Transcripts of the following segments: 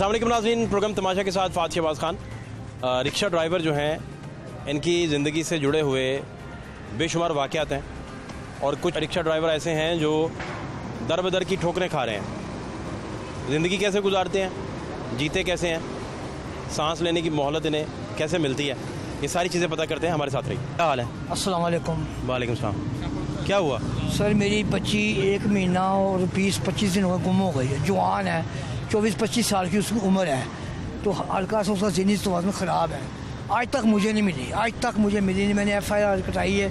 अस्सलाम वालेकुम नाज़रीन, प्रोग्राम तमाशा के साथ फ़ात शहबाज खान। रिक्शा ड्राइवर जो हैं इनकी ज़िंदगी से जुड़े हुए बेशुमार वाक़यात हैं और कुछ रिक्शा ड्राइवर ऐसे हैं जो दर बदर की ठोकरें खा रहे हैं। ज़िंदगी कैसे गुजारते हैं, जीते कैसे हैं, सांस लेने की मोहलत इन्हें कैसे मिलती है, ये सारी चीज़ें पता करते हैं। हमारे साथ रहिए। क्या हाल है? अस्सलाम वालेकुम। वालेकुम सलाम। क्या हुआ? सर मेरी बच्ची 1 महीना और 20-25 दिन हो गए गुम हो गई है। जवान है, 24-25 साल की उसकी उम्र है, तो हल्का सा उसका ज़हनी तवाज़ुन ख़राब है। आज तक मुझे नहीं मिली, आज तक मुझे मिली नहीं। मैंने FIR कटाई है,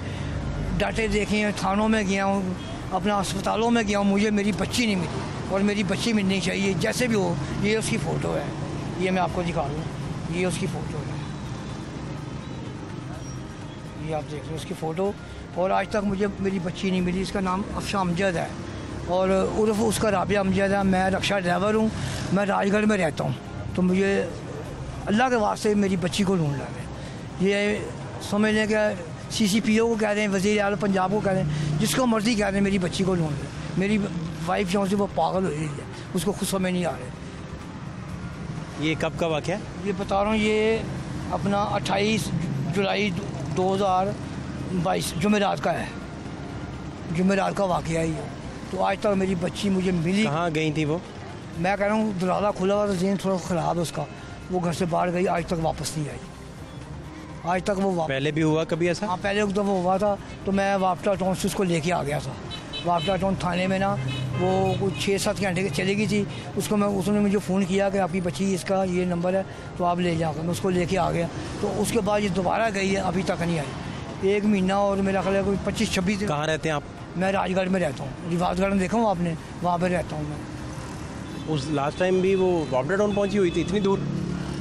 डाटे देखे हैं, थानों में गया हूँ, अपना अस्पतालों में गया हूँ, मुझे मेरी बच्ची नहीं मिली और मेरी बच्ची मिलनी चाहिए जैसे भी हो। ये उसकी फ़ोटो है, ये मैं आपको दिखा दूँ, ये उसकी फ़ोटो है, ये आप देख लो उसकी फ़ोटो। और आज तक मुझे मेरी बच्ची नहीं मिली। इसका नाम अफशा अमजद है और उर्फ उसका राबिया अमजद है। मैं रिक्शा ड्राइवर हूँ, मैं राजगढ़ में रहता हूँ, तो मुझे अल्लाह के वास्ते मेरी बच्ची को ढूंढना है। ये समझ लें कि CCPO को कह रहे हैं, वज़ीर आला पंजाब को कह रहे हैं, जिसको मर्ज़ी कह रहे हैं, मेरी बच्ची को ढूंढ लें। मेरी वाइफ जो है वो पागल हो रही है, उसको खुद समझ नहीं आ रहे। ये कब का वाक़या है? ये बता रहा हूँ, ये अपना 28 जुलाई 2022 जुमेरात का है, जुमेरात का वाक़या ही है। तो आज तक मेरी बच्ची मुझे मिली। कहाँ गई थी वो? मैं कह रहा हूँ दरवाज़ा खुला हुआ, तो ज़हन थोड़ा ख़राब है उसका, वो घर से बाहर गई, आज तक वापस नहीं आई। आज तक वो पहले भी हुआ कभी ऐसा? हाँ, पहले एक दफ़ा हुआ था, तो मैं वापटा टाउन से उसको लेके आ गया था। वापटा टाउन थाने में ना वो कुछ 6-7 घंटे चली गई थी। उसने मुझे फ़ोन किया कि आपकी बच्ची, इसका ये नंबर है, तो आप ले जाकर। मैं उसको लेके आ गया, तो उसके बाद ये दोबारा गई है, अभी तक नहीं आई। 1 महीना और मेरा ख्याल है कोई 25-26 दिन। कहाँ रहते हैं आप? मैं राजगढ़ में रहता हूँ, रिवाजगढ़ में देखा हूँ आपने, वहाँ पर रहता हूँ मैं। उस लास्ट टाइम भी वो वापडा टाउन पहुँची हुई थी, इतनी दूर?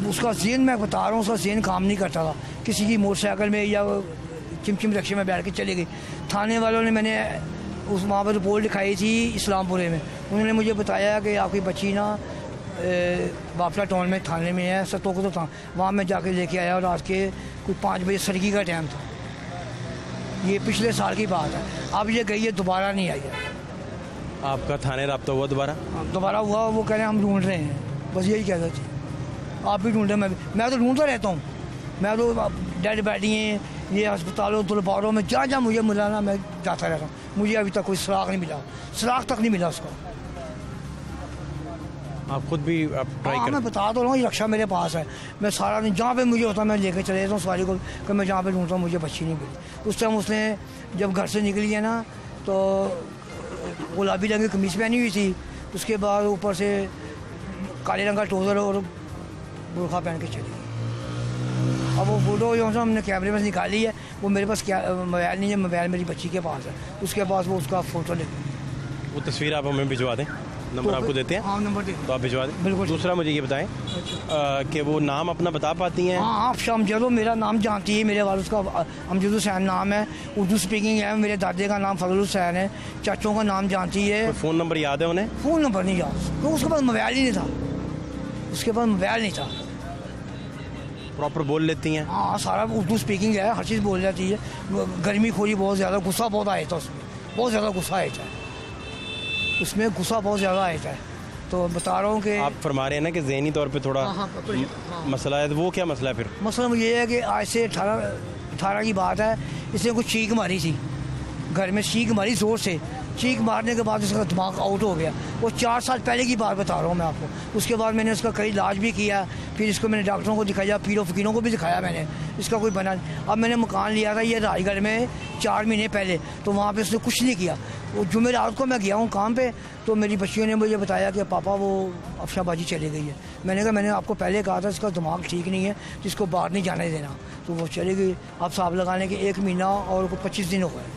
उसका ज़हन, मैं बता रहा हूँ, उसका ज़हन काम नहीं करता था। किसी की मोटरसाइकिल में या चिमचिम रिक्शे में बैठ के चली गई। थाने वालों ने, मैंने उस वहाँ पर रिपोर्ट लिखाई थी इस्लामपुरे में, उन्होंने मुझे बताया कि आपकी बच्ची ना वापडा टाउन में थाने में है, सतों को तो था। वहाँ मैं जाके लेके आया और रात के कुछ 5 बजे सड़की का टाइम था। ये पिछले साल की बात है। अब ये गई है, दोबारा नहीं आई है। आपका थाने रब्ता हुआ दोबारा? दोबारा हुआ, वो कह रहे हैं हम ढूंढ रहे हैं, बस यही कहता थी। आप भी ढूंढे, मैं तो ढूंढता रहता हूँ। मैं तो डेड बैठी हैं, ये अस्पतालों दरबारों में जहाँ जहाँ मुझे मिला ना, मैं जाता रहता हूँ। मुझे अभी तक कोई सुराग नहीं मिला, सुराग तक नहीं मिला उसका। आप खुद भी आप ट्राई हाँ, कर? मैं बता तो रहा हूँ, ये रक्षा मेरे पास है। मैं सारा दिन जहाँ पे मुझे होता मैं लेके चले जाता हूँ सवारी को, कि मैं जहाँ पे ढूंढता हूँ मुझे बच्ची नहीं मिली। उस टाइम उसने जब घर से निकली है ना, तो गुलाबी रंग की कमीज़ पहनी हुई थी, उसके बाद ऊपर से काले रंग का ट्राउज़र और बुरखा पहन के चली गई। अब वो फोटो जो है हमने कैमरे में निकाली है, वो मेरे पास क्या मोबाइल नहीं है, मोबाइल मेरी बच्ची के पास है, उसके पास वो उसका फ़ोटो ले। वो तस्वीर आप हमें भिजवा दें, नंबर आपको देते हैं। हाँ, नंबर दे तो आप भिजवा दें। बिल्कुल। दूसरा मुझे ये बताएं कि वो नाम अपना बता पाती हैं? हाँ, आप अमजद, मेरा नाम जानती है, मेरे वालिद का अमजद हुसैन नाम है, उर्दू स्पीकिंग है। मेरे दादे का नाम फजल हुसैन है, चाचों का नाम जानती है। फ़ोन नंबर याद है उन्हें? फ़ोन नंबर नहीं याद, तो उसके पास मोबाइल ही नहीं था, उसके पास मोबाइल नहीं था। प्रॉपर बोल लेती हैं? हाँ, सारा उर्दू स्पीकिंग है, हर चीज़ बोल जाती है। गर्मी खोरी बहुत ज़्यादा, गुस्सा बहुत आया था उसमें, बहुत ज़्यादा गुस्सा आया था उसमें, गुस्सा बहुत ज़्यादा आया था। तो बता रहा हूँ कि आप फरमा रहे हैं ना कि ज़हनी तौर पे थोड़ा मसला है, तो वो क्या मसला है फिर? मसला ये है कि आज से 18 की बात है, इसने कुछ चीख मारी थी, घर में चीख मारी ज़ोर से। चीख मारने के बाद उसका दिमाग आउट हो गया। वो 4 साल पहले की बात बता रहा हूँ मैं आपको। उसके बाद मैंने उसका कई इलाज भी किया, फिर इसको मैंने डॉक्टरों को दिखाया, पीरो फ़कीरों को भी दिखाया मैंने, इसका कोई बना नहीं। अब मैंने मकान लिया था ये राजगढ़ में 4 महीने पहले, तो वहाँ पे उसने कुछ नहीं किया। वो जुमेरात को मैं गया हूँ काम पे, तो मेरी बच्चियों ने मुझे बताया कि पापा वो अफशाबाजी चली गई है। मैंने कहा मैंने आपको पहले कहा था इसका दिमाग ठीक नहीं है, जिसको बाहर नहीं जाने देना। तो वो चली गई। अब साहब लगाने के 1 महीना और 25 दिन हो गए,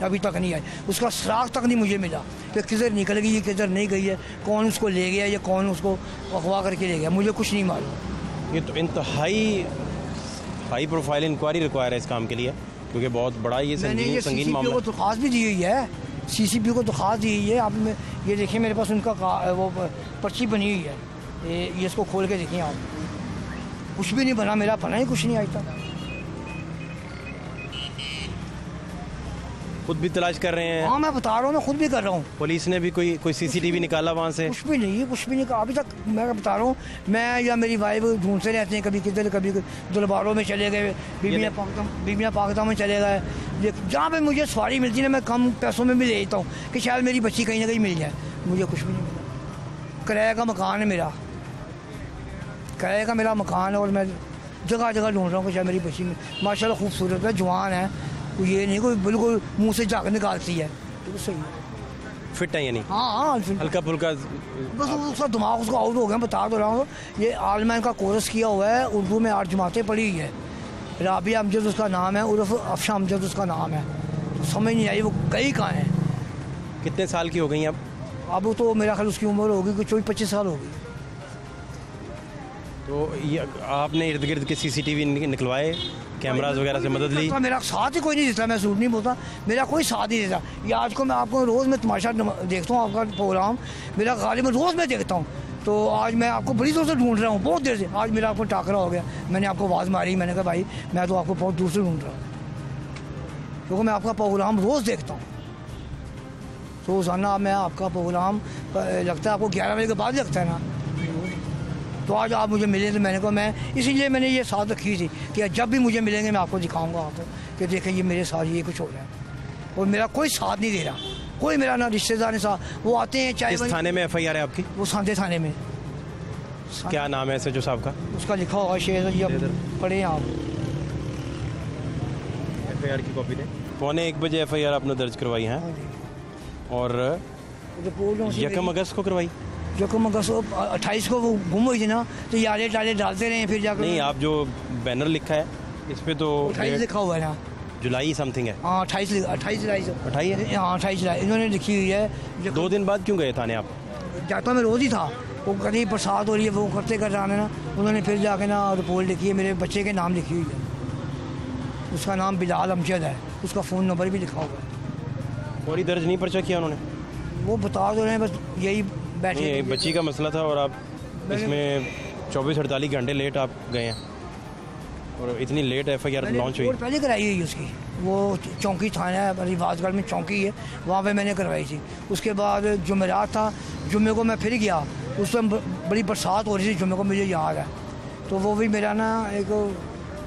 अभी तक नहीं आई। उसका सुराग तक नहीं मुझे मिला कि किधर निकल गई है, किधर नहीं गई है, कौन उसको ले गया या कौन उसको अगवा करके ले गया, मुझे कुछ नहीं मालूम। ये तो इंतहाई हाई प्रोफाइल इंक्वायरी रिक्वायर है इस काम के लिए, क्योंकि बहुत बड़ा ये संगीन मामला को दरख्वास्त भी दी हुई है, CCP को दरख्वास्त दी हुई है। आप ये देखिए मेरे पास उनका वो पर्ची बनी हुई है, ये इसको खोल के देखिए आप। कुछ भी नहीं बना, मेरा बना ही कुछ नहीं आज तक। खुद भी तलाश कर रहे हैं? हाँ मैं बता रहा हूँ, मैं खुद भी कर रहा हूँ। पुलिस ने भी कोई CCTV निकाला वहाँ से? कुछ भी नहीं, कुछ भी नहीं कहा अभी तक। मैं बता रहा हूँ, मैं या मेरी वाइफ ढूंढते रहते हैं, कभी किधर कभी दरबारों में चले गए, बीबियाँ पाकिस्तान में चले गए। जहाँ पे मुझे सवारी मिलती है ना, मैं कम पैसों में भी ले लेता हूँ कि शायद मेरी बच्ची कहीं ना कहीं मिल जाए। मुझे कुछ भी नहीं मिला। किराए का मकान है मेरा, किराए का मेरा मकान है, और मैं जगह जगह ढूंढ रहा हूँ कि शायद मेरी बच्ची माशाल्लाह खूबसूरत है, जवान है, कोई ये नहीं कोई बिल्कुल मुंह से झाग निकालती है, तो सही है। फिट है यानी? हाँ हल्का फुल्का बस उसका दिमाग उसका आउट हो गया। बता तो रहा हूँ, ये आलमैन का कोर्स किया हुआ है, उर्दू में 8 जमातें पढ़ी हुई है। राबिया अमजद उसका नाम है, उर्फ अफशा अमजद उसका नाम है। तो समझ नहीं आई वो गई कहाँ है। कितने साल की हो गई अब तो मेरा ख्याल उसकी उम्र होगी कोई 24-25 साल होगी। तो ये आपने इर्द गिर्द के CCTV निकलवाए, कैमराज वगैरह से मदद ली? मेरा साथ ही कोई नहीं देता, मैं झूठ नहीं बोलता, मेरा कोई साथ नहीं देता। ये आज को मैं आपको रोज़ में तमाशा देखता हूँ, आपका प्रोग्राम मेरा गालिब में रोज़ मैं देखता हूँ। तो आज मैं आपको बड़ी दूर से ढूंढ रहा हूँ, बहुत देर से। आज मेरा आपको टाकरा हो गया, मैंने आपको आवाज़ मारी, मैंने कहा भाई मैं तो आपको बहुत दूर से ढूंढ रहा हूँ, क्योंकि मैं आपका प्रोग्राम रोज़ देखता हूँ। रोज़ाना मैं आपका प्रोग्राम लगता है आपको 11 बजे के बाद लगता है ना, तो आज आप मुझे मिले तो मैंने कहा मैं इसीलिए मैंने ये साथ रखी थी कि जब भी मुझे मिलेंगे मैं आपको दिखाऊंगा आपको कि देखें ये मेरे साथ ये कुछ हो रहा है। और मेरा कोई साथ नहीं दे रहा, कोई मेरा ना रिश्तेदार नहीं साथ। वो आते हैं चाहे किस थाने में FIR है आपकी? वो सांदे थाने में। क्या नाम है SHO साहब का? उसका लिखा होगा शेर, पढ़े आप FIR की कॉपी दें। 1:15 बजे FIR आपने दर्ज करवाई है, और 1 अगस्त को करवाई? जो 28 को वो गुम हुई थी ना, तो यारे टाले डालते रहे फिर जाकर। नहीं, आप जो बैनर लिखा है इस पे तो 28 लिखा हुआ है ना, जुलाई समथिंग है। हाँ 28 जुलाई से 28 जुलाई इन्होंने लिखी हुई है। 2 दिन बाद क्यों गए थाने आप? जाता मैं रोज़ ही था, वो कहीं बरसात हो रही है वो करते कर रहा है ना, उन्होंने फिर जाके ना रिपोर्ट लिखी है, मेरे बच्चे के नाम लिखी हुई है, उसका नाम बिलाल अमजद है, उसका फ़ोन नंबर भी लिखा हुआ है। फौरी दर्ज नहीं पर्चा किया उन्होंने? वो बता दो रहे हैं, बस यही बैठे। बच्ची का मसला था और आप इसमें 24-48 घंटे लेट आप गए हैं, और इतनी लेट FIR लॉन्च हुई? पहले कराई हुई उसकी, वो चौकी थाना है रिवाजगढ़ में, चौकी है वहाँ पे मैंने करवाई थी। उसके बाद जुमेरात था, जुम्मे को मैं फिर गया, उस टाइम बड़ी बरसात हो रही थी, जुम्मे को मुझे याद है। तो वो भी मेरा ना एक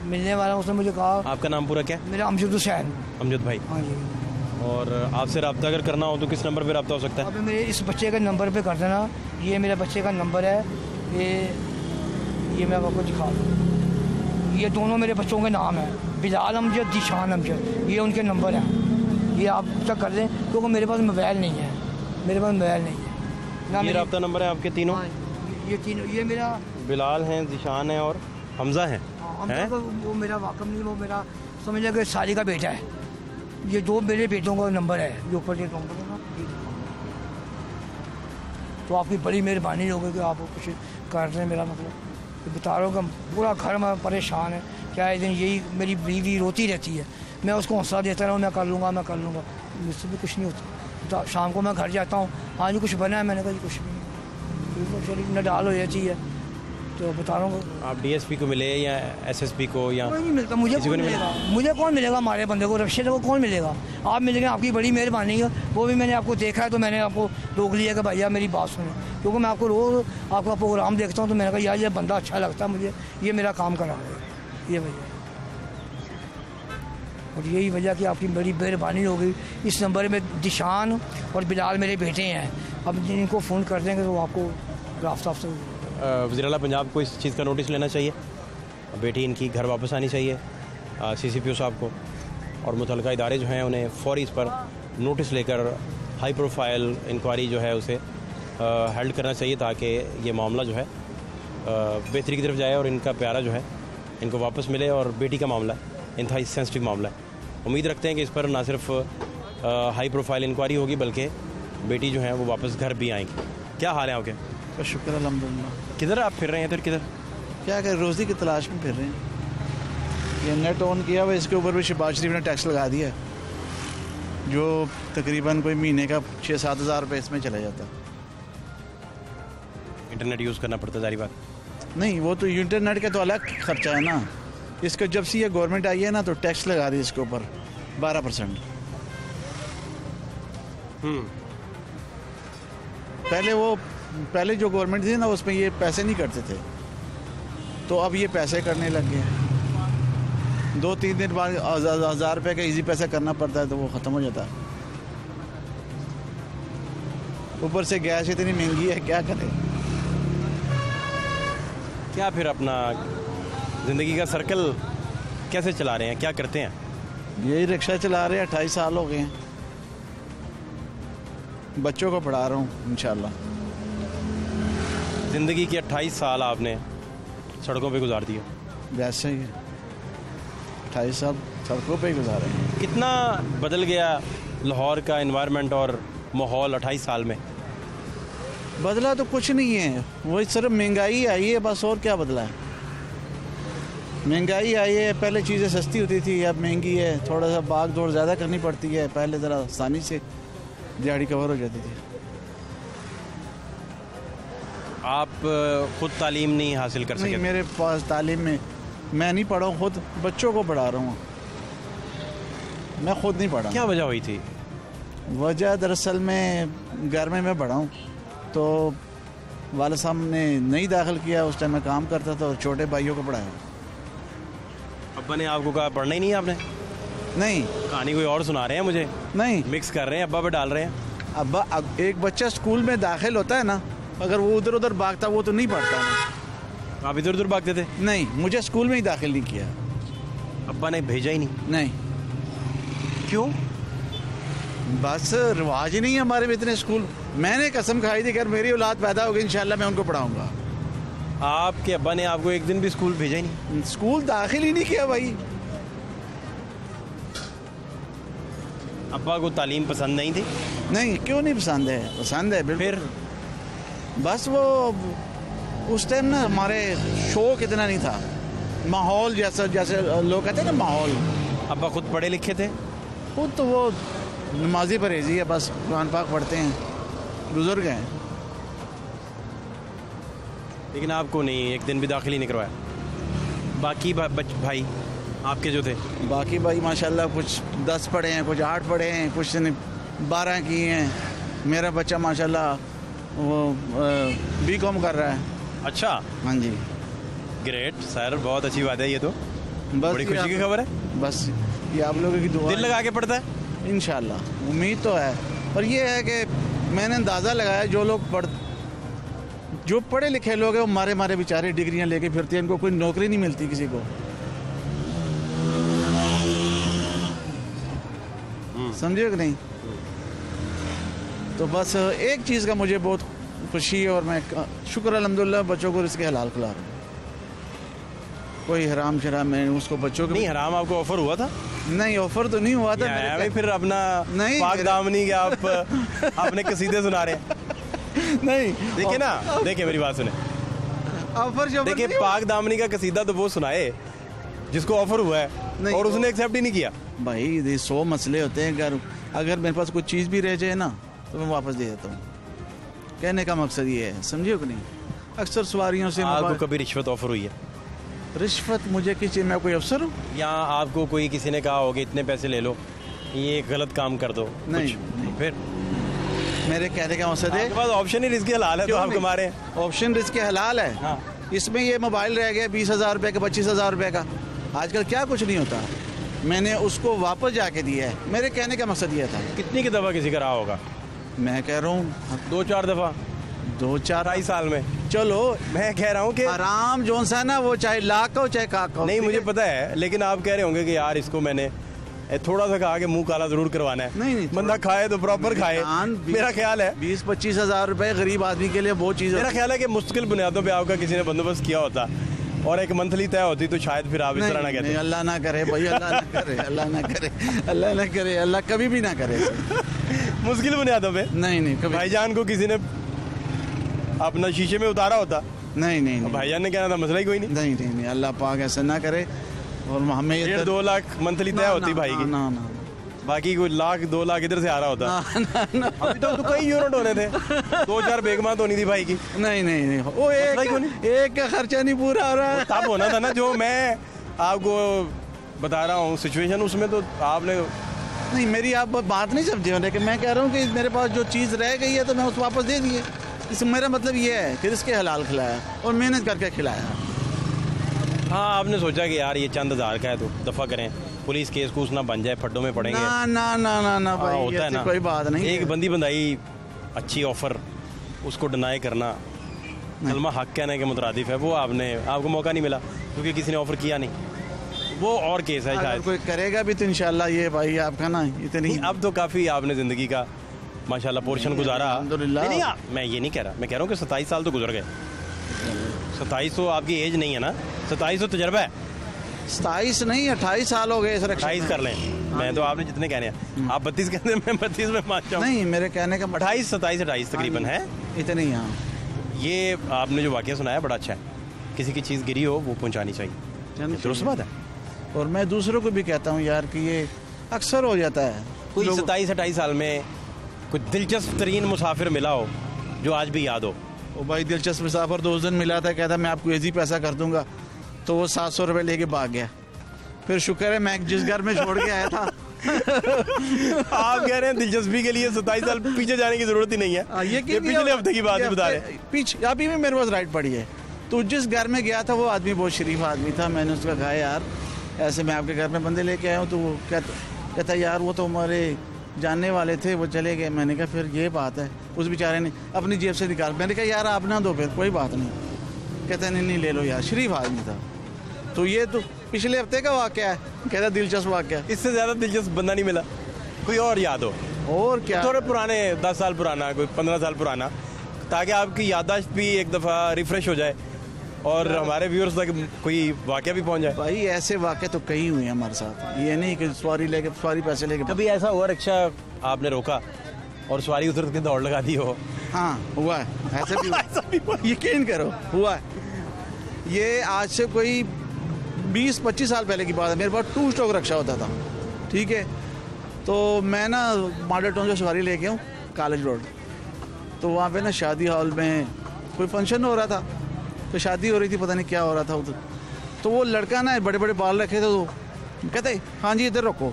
मिलने वाला, उसने मुझे कहा। आपका नाम पूरा क्या? मेरा अमजद हुसैन। अमजद भाई। हाँ जी। और आपसे रब्ता अगर करना हो तो किस नंबर पे रब्ता हो सकता है? अभी मेरे इस बच्चे के नंबर पे कर देना, ये मेरे बच्चे का नंबर है, ये मैं आपको दिखा दूँ, ये दोनों मेरे बच्चों के नाम हैं, बिलाल अमजद, जीशान अमजद, ये उनके नंबर हैं, ये आप तक कर दें, क्योंकि मेरे पास मोबाइल नहीं है, मेरे पास मोबाइल नहीं है ना। ये रब्ता नंबर है आपके तीनों? ये तीनों, ये मेरा बिलाल हैं, जीशान है और हमजा है। वो मेरा वाकम नहीं, वो मेरा समझ लिया कि साली का बेटा है। ये 2 मेरे बेटों का नंबर है जो ऊपर ये नंबर है ना। तो आपकी बड़ी मेहरबानी होगी कि आप कुछ कर रहे हैं। मेरा मतलब तो बता रहा हूँ कि पूरा घर में परेशान है, क्या दिन यही मेरी बीवी रोती रहती है, मैं उसको हौसला देता रहा हूँ, मैं कर लूँगा, मुझसे भी कुछ नहीं होता। शाम को मैं घर जाता हूँ, हाँ जी कुछ बना है, मैंने कहा जी कुछ भी नहीं, न डाल हो जाती है। तो बता रहा हूँ, आप DSP को मिले या SSP को? या कोई नहीं मिलता मुझे, कौन मिलेगा हमारे बंदे को, रक्षे को कौन मिलेगा? आप मिलेंगे, आपकी बड़ी मेहरबानी है। वो भी मैंने आपको देखा है तो मैंने आपको रोक लिया कि भैया मेरी बात सुनो, क्योंकि मैं आपको रोज़ आपका प्रोग्राम देखता हूँ, तो मैंने कहा यार ये बंदा अच्छा लगता है मुझे, ये मेरा काम करा है, ये वजह। और यही वजह कि आपकी बड़ी मेहरबानी होगी। इस नंबर में दिशान और बिलाल मेरे बेटे हैं, अब इनको फ़ोन कर देंगे तो आपको रास्ता से। वज़ीर-ए-आला पंजाब को इस चीज़ का नोटिस लेना चाहिए, बेटी इनकी घर वापस आनी चाहिए, CCPO साहब को, और मुतल्लिका इदारे जो हैं उन्हें फ़ौरी इस पर नोटिस लेकर हाई प्रोफाइल इंक्वायरी जो है उसे हेल्ड करना चाहिए, ताकि ये मामला जो है बेहतरी की तरफ जाए और इनका प्यारा जो है इनको वापस मिले। और बेटी का मामला इंतहाई सेंसिटिव मामला है, उम्मीद रखते हैं कि इस पर ना सिर्फ हाई प्रोफाइल इंक्वायरी होगी बल्कि बेटी जो है वो वापस घर भी आएंगी। क्या हाल है आपके? शुक्र अल्हम्दुलिल्लाह। किधर आप फिर रहे हैं? इधर किधर क्या करें, रोज़ी की तलाश में फिर रहे हैं। ये नेट ऑन किया हुआ, इसके ऊपर भी शहबाज शरीफ ने टैक्स लगा दिया, जो तकरीबन कोई महीने का 6-7 हज़ार रुपये इसमें चला जाता। इंटरनेट यूज़ करना पड़ता, सारी बात नहीं, वो तो इंटरनेट का तो अलग खर्चा है ना। इसका जब से ये गवर्नमेंट आई है ना, तो टैक्स लगा दी इसके ऊपर 12%। पहले जो गवर्नमेंट थी ना उसमें ये पैसे नहीं करते थे, तो अब ये पैसे करने लग गए। 2-3 दिन बाद 1000 रुपये का इजी पैसा करना पड़ता है तो वो ख़त्म हो जाता है। ऊपर से गैस इतनी महंगी है, क्या करें। क्या फिर अपना ज़िंदगी का सर्कल कैसे चला रहे हैं, क्या करते हैं? यही रिक्शा चला रहे हैं, 28 साल हो गए हैं। बच्चों को पढ़ा रहा हूँ इंशाल्लाह। ज़िंदगी के 28 साल आपने सड़कों पे गुजार दिए। वैसे ही 28 साल सड़कों पे ही गुजारे हैं। कितना बदल गया लाहौर का एनवायरनमेंट और माहौल 28 साल में? बदला तो कुछ नहीं है, वही सिर्फ महंगाई आई है बस, और क्या बदला है। महंगाई आई है, पहले चीज़ें सस्ती होती थी, अब महंगी है। थोड़ा सा भाग दौड़ ज़्यादा करनी पड़ती है, पहले ज़रा आसानी से दिहाड़ी कवर हो जाती थी। आप खुद तालीम नहीं हासिल कर सके? नहीं, मेरे पास तालीम में मैं नहीं पढ़ा हूँ, खुद बच्चों को पढ़ा रहा हूँ, मैं खुद नहीं पढ़ा। क्या वजह हुई थी? वजह दरअसल में घर में मैं पढ़ा हूँ, तो वालिद साहब ने नहीं दाखिल किया, उस टाइम मैं काम करता था और छोटे भाइयों को पढ़ाया। अब्बा ने आपको कहा पढ़ना ही नहीं आपने? नहीं, कहानी कोई और सुना रहे हैं मुझे, नहीं। मिक्स कर रहे हैं, अब्बा पे डाल रहे हैं। अब्बा, अब एक बच्चा स्कूल में दाखिल होता है ना, अगर वो उधर उधर भागता वो तो नहीं पढ़ता ना। आप इधर उधर भागते थे? नहीं, मुझे स्कूल में ही दाखिल नहीं किया। अब्बा ने भेजा ही नहीं? नहीं। क्यों? बस रिवाज ही नहीं है हमारे में इतने स्कूल। मैंने कसम खाई थी कि अगर मेरी औलाद पैदा होगी इंशाल्लाह मैं उनको पढ़ाऊंगा। आपके अब्बा ने आपको एक दिन भी स्कूल भेजा ही नहीं? स्कूल दाखिल ही नहीं किया भाई। अब्बा को तालीम पसंद नहीं थी? नहीं, क्यों नहीं पसंद है, पसंद है बिल्कुल। फिर बस वो उस टाइम ना हमारे शौक इतना नहीं था, माहौल जैसा, जैसे लोग कहते हैं ना माहौल। अब्बा खुद पढ़े लिखे थे? खुद तो वो नमाजी परहेजी है, बस कुरान पाक पढ़ते हैं, बुजुर्ग हैं। लेकिन आपको नहीं, एक दिन भी दाखिल ही नहीं करवाया? बाकी भाई आपके जो थे? बाकी भाई माशाल्लाह कुछ 10 पढ़े हैं, कुछ 8 पढ़े हैं, कुछ ने 12 किए हैं। मेरा बच्चा माशाल्लाह वो बीकॉम कर रहा है। अच्छा, हाँ जी। ग्रेट सर, बहुत अच्छी बात है ये तो, बस बड़ी खुशी की खबर है। बस ये आप लोगों की दुआ दिल लगा के पढ़ता है इंशाल्लाह, उम्मीद तो है। पर ये है कि मैंने अंदाज़ा लगाया जो पढ़े लिखे लोग हैं वो मारे मारे बेचारे डिग्रियां लेके फिरते हैं, इनको कोई नौकरी नहीं मिलती किसी को। समझे कि नहीं? तो बस एक चीज़ का मुझे बहुत खुशी है और मैं शुक्र अल्हम्दुलिल्लाह बच्चों को इसके हलाल खिला रहा हूँ। कोई हराम शराम मैं उसको बच्चों को नहीं। हराम आपको ऑफर हुआ था? नहीं, ऑफर तो नहीं हुआ था। भाई फिर अपना नहीं, पाक दामनी के आप अपने कसीदे सुना रहे हैं। नहीं, देखिए ना, देखिए मेरी बात सुने, ऑफर जो देखिए पाक दामनी का कसीदा तो वो सुनाए जिसको ऑफर हुआ है और उसने एक्सेप्ट ही नहीं किया। भाई ये 100 मसले होते हैं, अगर मेरे पास कोई चीज़ भी रह जाए ना तो मैं वापस दे देता हूँ। कहने का मकसद ये है, समझे कि नहीं? अक्सर सवारियों से आपको कभी रिश्वत ऑफर हुई है? रिश्वत मुझे किसी, मैं कोई अफसर हूँ? या आपको कोई किसी ने कहा होगा इतने पैसे ले लो, ये गलत काम कर दो? नहीं, नहीं। फिर मेरे कहने का मकसद है, आपके पास ऑप्शन ही रिस्क हलाल है तो आप कमा रहे हैं। ऑप्शन रिस्क हलाल है। हाँ। इसमें ये मोबाइल रह गया 20,000 रुपये का, 25,000 रुपये का, आजकल क्या कुछ नहीं होता, मैंने उसको वापस जाके दिया है। मेरे कहने का मकसद ये था। कितनी की दफ़ा किसी का रहा होगा? मैं कह रहा हूँ 2-4 दफ़ा, 2-4 2-4 साल में। चलो, मैं कह रहा हूँ कि आराम जोन सा ना, वो चाहे लाख का हो चाहे काक का हो। नहीं, मुझे पता है, लेकिन आप कह रहे होंगे कि यार इसको मैंने थोड़ा सा कहा कि मुंह काला जरूर करवाना है। नहीं, बंदा खाए तो प्रॉपर खाए। मेरा ख्याल है 20-25 हज़ार रुपए गरीब आदमी के लिए बहुत चीज़। मेरा ख्याल है कि मुश्किल बुनियादों पे आपका किसी ने बंदोबस्त किया होता और एक मंथली तय होती तो शायद फिर आप इस तरह ना कहते। अल्लाह ना करे भाई, अल्लाह ना करे, अल्लाह ना करे, अल्लाह ना करे, अल्लाह कभी भी ना करे। मुश्किल बुनियादों पे नहीं, कभी। भाईजान को किसी ने अपना शीशे में उतारा होता? नहीं, भाईजान ने कहना था मसला ही कोई नहीं। नहीं, अल्लाह पाक ऐसा ना करे। और हमें 1.5-2 लाख मंथली तय होती भाई की, ना, बाकी कोई 1-2 लाख इधर से आ रहा होता। अभी तो कई यूनिट होने थे, 2-4 बेगमात होनी थी भाई की। नहीं, वो एक का खर्चा नहीं पूरा हो रहा है। तब होना था ना जो मैं आपको बता रहा हूँ सिचुएशन, उसमें तो आपने नहीं, मेरी आप बात नहीं समझे हो, लेकिन मैं कह रहा हूँ कि मेरे पास जो चीज़ रह गई है तो मैं उसको वापस दे दिए। इसमें मेरा मतलब ये है कि इसके हलाल खिलाया और मेहनत करके खिलाया। हाँ, आपने सोचा कि यार ये चंद हज़ार का है तो दफ़ा करें, पुलिस केस कूस ना बन जाए, फड्डों में पड़ेंगे। ना ना ना ना ना भाई, होता है ना, कोई बात नहीं। एक बंदी बंदाई अच्छी ऑफर उसको डिनाई करना कलमा हक कहने के मुतरादिफ है, वो आपको मौका नहीं मिला क्योंकि किसी ने ऑफर किया नहीं, वो और केस है अगर शायद। कोई करेगा भी तो इंशाल्लाह ये भाई आपका ना इतनी अब तो काफ़ी आपने ज़िंदगी का माशाल्लाह पोर्शन गुजारा। अल्हम्दुलिल्लाह। नहीं, मैं ये नहीं कह रहा, मैं कह रहा हूँ कि 27 साल तो गुजर गए। 27 तो आपकी एज नहीं है ना, 27 तो तजर्बा है। 27 नहीं 28 साल हो गए इस रक्षा 28 कर लें, मैं तो आपने जितने कहने हैं, आप 32 कहते हैं, मैं 32 में मान जाऊँ। नहीं, मेरे कहने का 28 27 तकरीबन है। इतने ही। हाँ, ये आपने जो वाक़या सुनाया बड़ा अच्छा है, किसी की चीज़ गिरी हो वो पहुंचानी चाहिए, दुरुस्त बात है। और मैं दूसरों को भी कहता हूँ यार कि ये अक्सर हो जाता है। कोई लोग- 27-28 साल में कोई दिलचस्प तरीन मुसाफिर मिला हो जो आज भी याद हो? वो भाई दिलचस्प मुसाफिर तो उस दिन मिला था, कहता मैं आपको इजी पैसा कर दूंगा, तो वो 700 रुपये लेके भाग गया। फिर शुक्र है मैं जिस घर में छोड़ के आया था आप कह रहे हैं दिलचस्पी के लिए 27 साल पीछे जाने की जरूरत ही नहीं है। ये पिछले हफ्ते की बात ही बता रहे हैं। पीछे अभी भी मेरे पास राइट पड़ी है। तो जिस घर में गया था वो आदमी बहुत शरीफ आदमी था। मैंने उसका कहा यार ऐसे मैं आपके घर में बंदे लेके आया हूँ, तो वो कहता यार वो तो हमारे जानने वाले थे, वो चले गए। मैंने कहा फिर ये बात है। उस बेचारे ने अपनी जेब से निकाल, मैंने कहा यार आप ना दो, फिर कोई बात नहीं। कहता नहीं ले लो यार, शरीफ आदमी था। तो ये तो पिछले हफ्ते का वाकया है, कहता दिलचस्प वाकया। इससे ज्यादा दिलचस्प बंदा नहीं मिला कोई और याद हो? और क्या, थोड़े पुराने 10 साल पुराना, कोई 15 साल पुराना, ताकि आपकी याददाश्त भी एक दफ़ा रिफ्रेश हो जाए और हमारे व्यूअर्स तक कोई वाकया भी पहुंच जाए। भाई ऐसे वाकये तो कई हुए हैं हमारे साथ। ये नहीं कि सवारी पैसे लेके। कभी ऐसा हुआ रिक्शा आपने रोका और सवारी उतर के दौड़ लगा दी हो? हाँ हुआ है, ऐसे भी हुआ। यकीन करो हुआ है। ये आज से कोई 20-25 साल पहले की बात है। मेरे पास 2 स्टॉक रिक्शा होता था, ठीक है। तो मैं ना मॉडल टाउन से सवारी लेके आऊँ कॉलेज रोड। तो वहाँ पे ना शादी हॉल में कोई फंक्शन हो रहा था, तो शादी हो रही थी, पता नहीं क्या हो रहा था उधर। तो वो लड़का ना बड़े बड़े बाल रखे थे, तो कहते हाँ जी इधर रोको।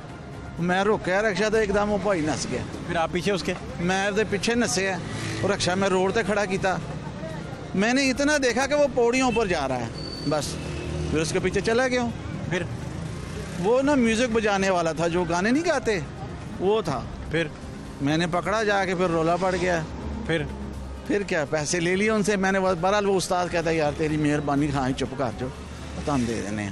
मैं रोका रिक्शा, तो एकदम वो भाई नस गया। फिर आप पीछे उसके? मैं तो पीछे नसे है और रिक्शा मैं रोड पे खड़ा किया। मैंने इतना देखा कि वो पौड़ियों ऊपर जा रहा है, बस फिर उसके पीछे चला गया हूँ। फिर वो ना म्यूजिक बजाने वाला था, जो गाने नहीं गाते, वो था। फिर मैंने पकड़ा जाके, फिर रोला पड़ गया। फिर क्या, पैसे ले लिए उनसे मैंने। बहरहाल वो उस्ताद कहता है यार तेरी मेहरबानी, हाँ चुप कर जो, तो हम दे देने।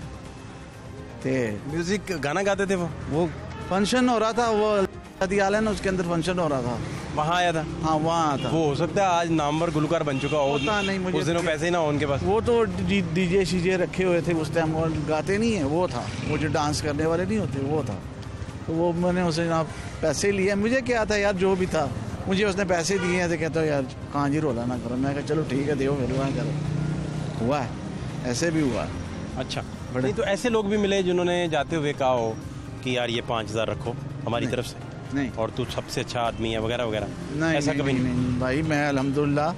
म्यूजिक गाना गाते थे वो फंक्शन हो रहा था, वो शादी ना उसके अंदर फंक्शन हो रहा था, वहाँ आया था। हाँ वहाँ था। वो हो सकता है आज नामवर गुलकार बन चुका हो, नहीं मुझे उस दिनों पैसे ही ना हो उनके पास। वो तो डीजे शीजे रखे हुए थे उस टाइम, और गाते नहीं है। वो था, वो जो डांस करने वाले नहीं होते, वो था। तो वो मैंने उसे ना पैसे लिए। मुझे क्या था यार, जो भी था, मुझे उसने पैसे दिए हैं। तो कहता है यार कहाँ जी रोला ना करो। मैं कहा चलो ठीक है दो, फिर वहाँ करो। हुआ है, ऐसे भी हुआ। अच्छा, नहीं तो ऐसे लोग भी मिले जिन्होंने जाते हुए कहा हो कि यार ये 5000 रखो हमारी तरफ से, नहीं, और तू सबसे अच्छा आदमी है वगैरह वगैरह? नहीं, ऐसा कभी नहीं भाई। मैं अल्हम्दुलिल्लाह,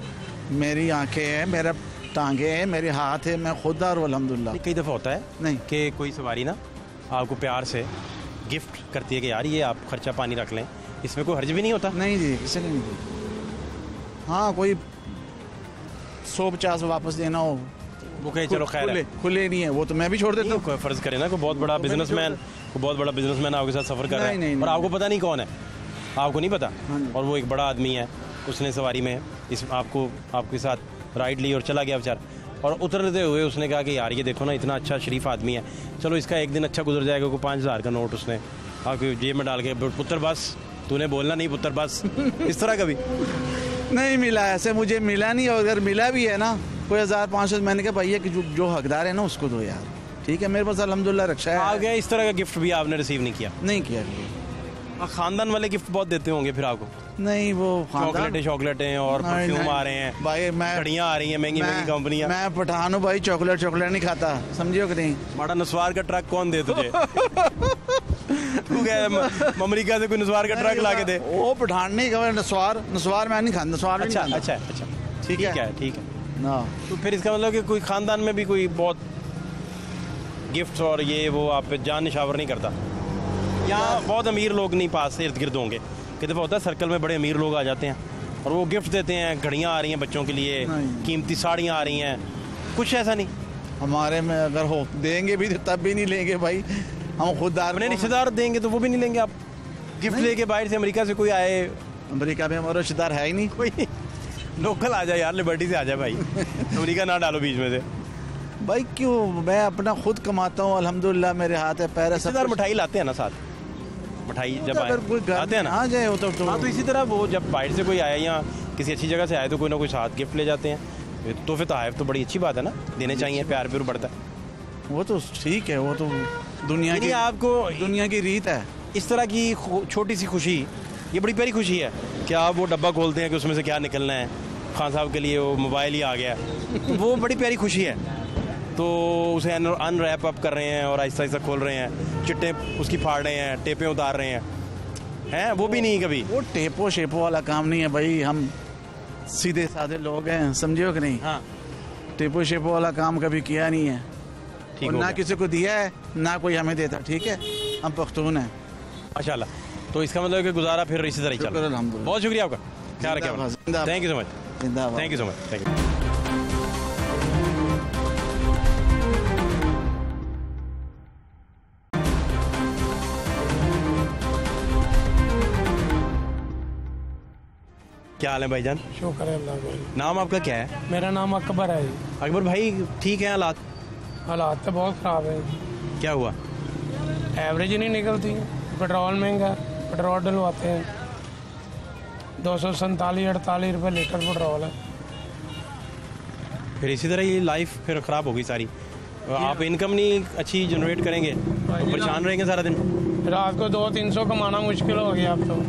मेरी आंखें हैं, मेरा टांगे हैं, मेरे हाथ है, मैं खुददार हूँ अल्हम्दुलिल्लाह। कई दफ़ा होता है नहीं कि कोई सवारी ना आपको प्यार से गिफ्ट करती है कि यार ये आप खर्चा पानी रख लें, इसमें कोई हर्ज भी नहीं होता? नहीं जी, किसी ने नहीं दी। हाँ कोई 100-50 वापस देना हो, वो कहे चलो खैर है। खुले नहीं है, वो तो मैं भी छोड़ देता हूँ। कोई फर्ज करे ना, कोई बहुत बड़ा बिजनेसमैन आपके साथ सफर कर रहा है और आपको पता नहीं कौन है, आपको नहीं पता, और वो एक बड़ा आदमी है, उसने सवारी में आपके साथ राइड ली और चला गया बेचारा, और उतरते हुए उसने कहा कि यार ये देखो ना इतना अच्छा शरीफ आदमी है, चलो इसका एक दिन अच्छा गुजर जाएगा। कोई 5000 का नोट उसने आपकी जेब में डाल के, पुत्र बस तूने बोलना नहीं पुत्र बस, इस तरह कभी नहीं मिला ऐसे, मुझे मिला नहीं। और अगर मिला भी है ना कोई 1500, मैंने कहा भैया कि जो हकदार है ना उसको दो यार, ठीक है। मेरे पास अल्हम्दुलिल्लाह रक्षा है। आगे इस तरह का गिफ्ट भी आपने रिसीव नहीं किया? नहीं किया। खानदान वाले गिफ्ट बहुत देते होंगे फिर आपको? नहीं, वो चॉकलेटें और परफ्यूम आ रहे हैं भाई, मैं घड़ियां आ रही हैं, महंगी कंपनियां। मैं पठान हूँ भाई, चॉकलेट नहीं खाता, समझियो कि नहीं। बड़ा नस्वार का ट्रक कौन दे तुझे? तू क्या अमेरिका से कोई नस्वार का ट्रक ला के दे? वो पठान नहीं खबर, नस्वार मैं नहीं खाता, नस्वार। अच्छा ठीक है ना। तो फिर इसका मतलब कि कोई खानदान में भी कोई बहुत गिफ्ट्स और ये वो आप पे जान निशावर नहीं करता? यहाँ बहुत अमीर लोग नहीं पास इर्द गिर्द होंगे, कि दफ़ा होता है सर्कल में बड़े अमीर लोग आ जाते हैं और वो गिफ्ट देते हैं, घड़ियाँ आ रही हैं बच्चों के लिए, कीमती साड़ियाँ आ रही हैं, कुछ ऐसा नहीं हमारे में अगर हो देंगे भी तो तब भी नहीं लेंगे भाई, हम खुददार अपने रिश्तेदार देंगे तो वो भी नहीं लेंगे। आप गिफ्ट लेके बाहर से अमेरिका से कोई आए, अमेरिका में हमारा रिश्तेदार है ही नहीं कोई लोकल आ जाए यार, लिबर्टी से आ जाए भाई, अमेरिका ना डालो बीच में से भाई। क्यों, मैं अपना खुद कमाता हूँ अल्हम्दुलिल्लाह, मेरे हाथ है पैर है। रिश्तेदार मिठाई लाते हैं ना साथ, मिठाई जब अगर कोई घर आते हैं ना आ जाए तो हाँ, तो इसी तरह वो जब बाहर से कोई आया या किसी अच्छी जगह से आए तो कोई ना कोई साथ गिफ्ट ले जाते हैं। तो फिर तो बड़ी अच्छी बात है ना, देने चाहिए, प्यार प्यार बढ़ता है। वो तो ठीक है, वो तो दुनिया की आपको दुनिया की रीत है। इस तरह की छोटी सी खुशी, ये बड़ी प्यारी खुशी है कि आप वो डब्बा खोलते हैं कि उसमें से क्या निकलना है, खान साहब के लिए वो मोबाइल ही आ गया, तो वो बड़ी प्यारी खुशी है। तो उसे अनरैप अप कर रहे हैं और आहिस्ता आहिस्ता खोल रहे हैं, चिट्टे उसकी फाड़ रहे हैं, टेपें उतार रहे हैं वो भी नहीं कभी। वो टेपो शेपो वाला काम नहीं है भाई, हम सीधे साधे लोग हैं, समझियो कि नहीं। हाँ, टेपो शेपो वाला काम कभी किया नहीं है, ठीक और हो ना गया। किसी को दिया है ना कोई हमें देता, ठीक है, हम पख्तून हैं। माशाल्लाह, तो इसका मतलब है कि गुजारा फिर इसी तरह ही चल शुक्र रहा है। अल्हम्दुलिल्लाह। बहुत शुक्रिया आपका, ख्याल रखें, जिंदाबाद। थैंक यू सो मच, जिंदाबाद। Thank you so much, thank you. क्या हाल है भाईजान? शुक्र है अल्लाह का। नाम आपका क्या है? मेरा नाम अकबर है जी। अकबर भाई, ठीक है हालात? हालात तो बहुत ख़राब है, क्या हुआ? एवरेज ही नहीं निकलती, पेट्रोल महंगा, पेट्रोल डलवाते हैं 247-48 रुपये लीटर पेट्रोल है। फिर इसी तरह ये लाइफ फिर ख़राब होगी सारी, आप इनकम नहीं अच्छी जनरेट करेंगे तो परेशान रहेंगे सारा दिन। रात को 200-300 कमाना मुश्किल हो गया अब तो।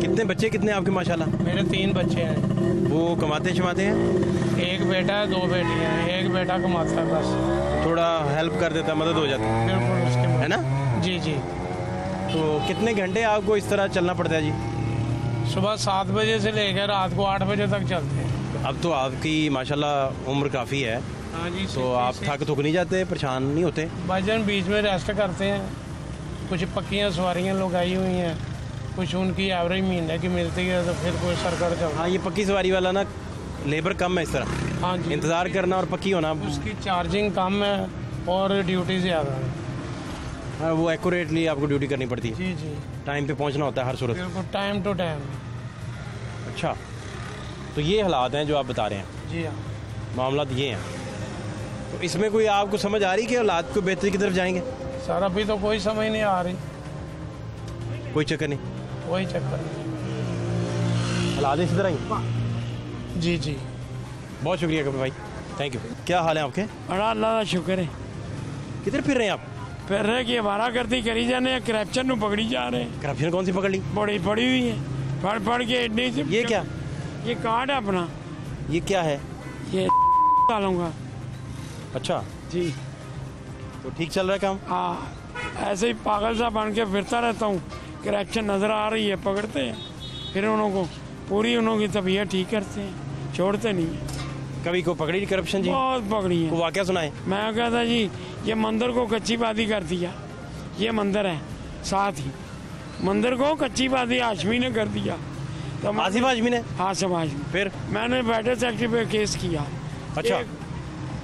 कितने बच्चे कितने आपके माशाल्लाह? मेरे 3 बच्चे हैं, वो कमाते शमाते हैं? एक बेटा है, 2 बेटियाँ हैं, एक बेटा कमाता है बस। थोड़ा हेल्प कर देता, मदद हो जाती है, बिल्कुल उसके है ना? जी जी। तो कितने घंटे आपको इस तरह चलना पड़ता है जी? सुबह 7 बजे से लेकर रात को 8 बजे तक चलते हैं। अब तो आपकी माशाल्लाह उम्र काफ़ी है, हाँ जी। तो आप थक नहीं जाते, परेशान नहीं होते? भाईजान बीच में रेस्ट करते हैं, कुछ पक्कियाँ सवारियाँ लोग आई हुई हैं, कुछ उनकी एवरेज महीने की मिलती है, तो फिर कोई सरकार चल। हाँ, ये पक्की सवारी वाला ना लेबर कम है इस तरह, हाँ जी, इंतज़ार करना और पक्की होना। उसकी चार्जिंग कम है और ड्यूटी ज़्यादा है। हाँ, वो एक्यूरेटली आपको ड्यूटी करनी पड़ती है, जी जी, टाइम पे पहुंचना होता है हर सूरत। बिल्कुल टाइम टू टाइम। अच्छा, तो ये हालात हैं जो आप बता रहे हैं, जी हाँ। मामला ये हैं, तो इसमें कोई आपको समझ आ रही कि हालात को बेहतरी की तरफ जाएंगे? सर अभी तो कोई समझ नहीं आ रही, कोई चक्कर नहीं, कोई चक्कर नहीं। हालात इसी तरह ही। जी जी, बहुत शुक्रिया कपिल भाई, थैंक यू। क्या हाल है आपके? बड़ा अल्लाह का शुक्र है। किधर फिर रहे हैं आप? फिर रहे कि हमारा करती करी जाने, करप्शन ਨੂੰ पकड़ी जा रहे हैं। करप्शन कौन सी पकड़ ली? बड़ी पड़ी हुई है, पढ़ पढ़ के एडनी से। ये क्या? ये कार्ड है अपना, ये क्या है? ये डालूंगा। अच्छा, जी तो ठीक चल रहा है काम? हाँ, ऐसे ही पागल सा बन के फिरता रहता हूँ, करप्शन नज़र आ रही है, पकड़ते हैं, फिर उन्हों पूरी की तबीयत ठीक करते हैं, छोड़ते नहीं है। कभी को पकड़ी करप्शन जी? बहुत पकड़ी वो है। वाकया सुनाए। मैं कहता जी, ये मंदिर को कच्ची बादी कर दिया, ये मंदिर है साथ ही, मंदिर को कच्ची बादी हाशमी ने कर दिया। तो आसिफ हाशमी ने? हाँ, समाज में। फिर मैंने बैठे सेक्रेटरी पे केस किया। अच्छा।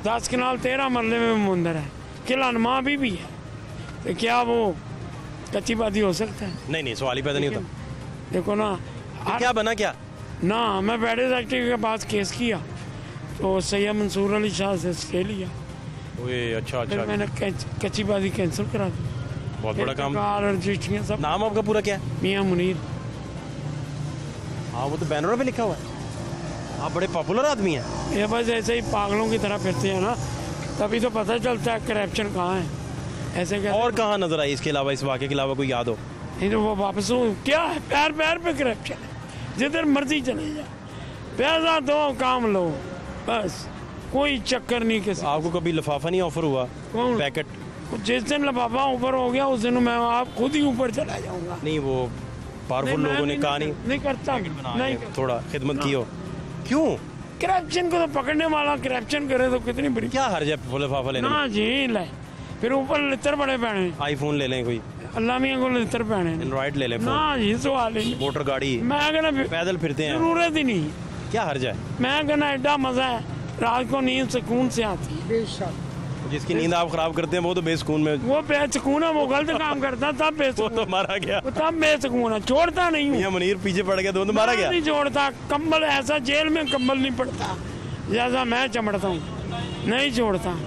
10 कनाल 13 मरले में मंदिर है, किला नुमा भी है, तो क्या वो कच्ची बादी हो सकता है? नहीं नहीं, सवाल ही पैदा नहीं होता। देखो ना, तो क्या बना क्या? ना मैं बैठे सेक्रेटरी के पास केस किया, तो सैयद मंसूर अली शाह से स्टे लिया, ओए अच्छा फिर अच्छा, मैंने कच्ची बादी कैंसिल करा दी। बहुत बड़ा काम। कार रजिस्ट्रियाँ सब। नाम आपका पूरा क्या है? मियाँ मुनीर। हाँ, वो तो बैनरों पे लिखा हुआ है, आप बड़े पॉपुलर आदमी हैं। ये बस ऐसे ही पागलों की तरह फिरते हैं ना, तभी तो पता चलता है करप्शन कहाँ है। ऐसे कहते और कहाँ नजर आई इसके अलावा, इस वाक़े के अलावा कोई याद हो? नहीं तो वो वापस हो, क्या है, पैर पैर पे करप्शन है, जिधर मर्जी चले जाए, पैसा दो काम लो, बस कोई चक्कर नहीं किसी। आपको कभी लिफाफा नहीं ऑफर हुआ? कौन? पैकेट? जिस दिन लिफाफा ऊपर हो गया उस दिन मैं आप खुद ही ऊपर चला जाऊंगा। नहीं, वो पावरफुल मैं लोगों ने कहा नहीं करता, नहीं करता। थोड़ा खिदमत की हो। क्यों? करप्शन को तो पकड़ने वाला करप्शन करे तो कितनी बड़ी क्या हर्ज है लिफाफा लेने में? ना जी, ले फिर ऊपर लित्र बड़े पैने, आईफोन ले लें कोई, अल्लाह मियाँ को लित्र पैने एंड्रॉइड ले लें, ना जी, सवाल ही नहीं। मोटर गाड़ी, मैं कहना पैदल फिरते हैं, जरूरत ही नहीं, क्या हर्ज है? मैं कहना एडा मजा है, रात को नींद सुकून से आती है। जिसकी नींद आप खराब करते हैं वो तो बेसुकून में, वो बेसुकून है, वो गलत काम करता तब वो बेसुकून, तो मारा गया। वो तब बेसुकून है, छोड़ता नहीं हूँ, मियां मुनीर पीछे पड़ गया तो मारा गया। नहीं छोड़ता, कंबल ऐसा जेल में कंबल नहीं पड़ता जैसा मैं चमड़ता हूँ, नहीं छोड़ता।